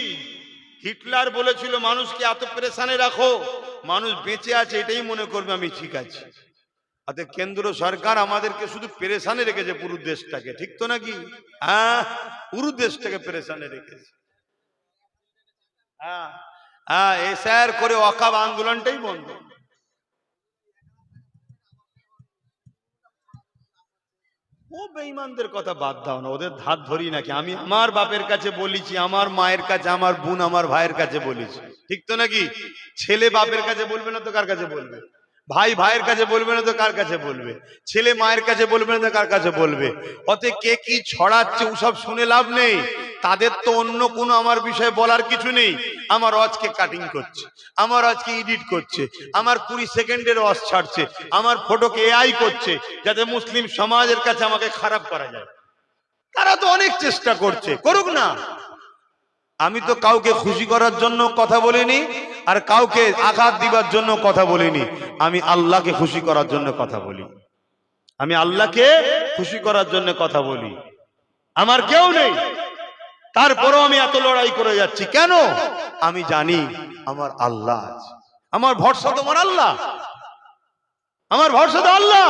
A: হিটলার বলেছিল মানুষকে এত পেরেশানে রাখো, মানুষ বেঁচে আছে এটাই মনে করবে আমি ঠিক আছি। অতএব কেন্দ্র সরকার আমাদেরকে শুধু পেরেশানে রেখেছে পুরো দেশটাকে, ঠিক তো নাকি? হ্যাঁ, পুরো দেশটাকে পেরেশানে রেখেছে। হ্যাঁ হ্যাঁ, এসআইআর করে ওয়াকফ আন্দোলনটাই বন্ধ। ও বেঈমানদের কথা বাদ দাও না, ওদের ধার ধরি নাকি। আমি আমার বাপের কাছে বলেছি, আমার মায়ের কাছে, আমার বোন আমার ভাইয়ের কাছে বলেছি, ঠিক তো নাকি? ছেলে বাপের কাছে বলবে না তো কার কাছে বলবে? ভাই ভাইয়ের কাছে বলবে না তো কার কাছে বলবে? ছেলে মায়ের কাছে বলবে না তো কার কাছে বলবে? অতএব কে কি ছড়াচ্ছে ওসব শুনে লাভ নেই। তাদের তো অন্য কোনো আমার বিষয়ে বলার কিছু নেই। আমার আজকে কাটিং করছে, আমার আজকে এডিট করছে, আমার 20 সেকেন্ডের ওয়াজ ছাড়ছে, আমার ফটোকে এআই করছে যাতে মুসলিম সমাজের কাছে আমাকে খারাপ করা যায়। তারা তো অনেক চেষ্টা করছে, করুক না। আমি তো কাউকে খুশি করার জন্য কথা বলিনি, আর কাউকে আঘাত দিবার জন্য কথা বলিনি। আমি আল্লাহকে খুশি করার জন্য কথা বলি। আমি আল্লাহকে খুশি করার জন্য কথা বলি। আমার কেউ নেই, তারপরেও আমি এত লড়াই করে যাচ্ছি কেন? আমি জানি আমার আল্লাহ আছে। আমার ভরসা তোমার আল্লাহ, আমার ভরসা তো আল্লাহ।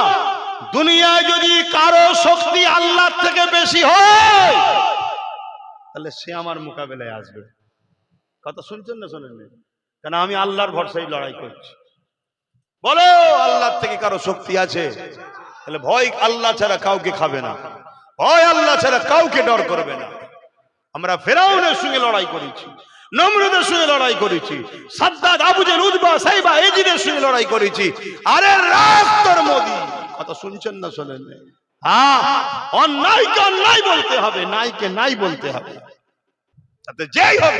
A: দুনিয়ায় যদি কারো শক্তি আল্লাহর থেকে বেশি হয় তাহলে সে আমার মোকাবেলায় আসবে। কথা শুনছেন না শোনেন? কেন আমি আল্লাহর ভরসায় লড়াই করছি। বলো আল্লাহর থেকে কারো শক্তি আছে? তাহলে ভয় আল্লাহ ছাড়া কাউকে খাবে না, ভয় আল্লাহ ছাড়া কাউকে ডর করবে না। আমরা ফেরাউনের সঙ্গে লড়াই করেছি, নমরুদের সঙ্গে লড়াই করেছি, সাদ্দাত, আবু জেহেল, উতবা, সাইবা, এজিদের সঙ্গে লড়াই করেছি। আরে রাস্তার মোদি, কথা শুনছেন না শোনেন? হ্যাঁ, অন্যায়কে অন্যায় বলতে হবে, নাইকে নাই বলতে হবে, তাতে যেই হোক।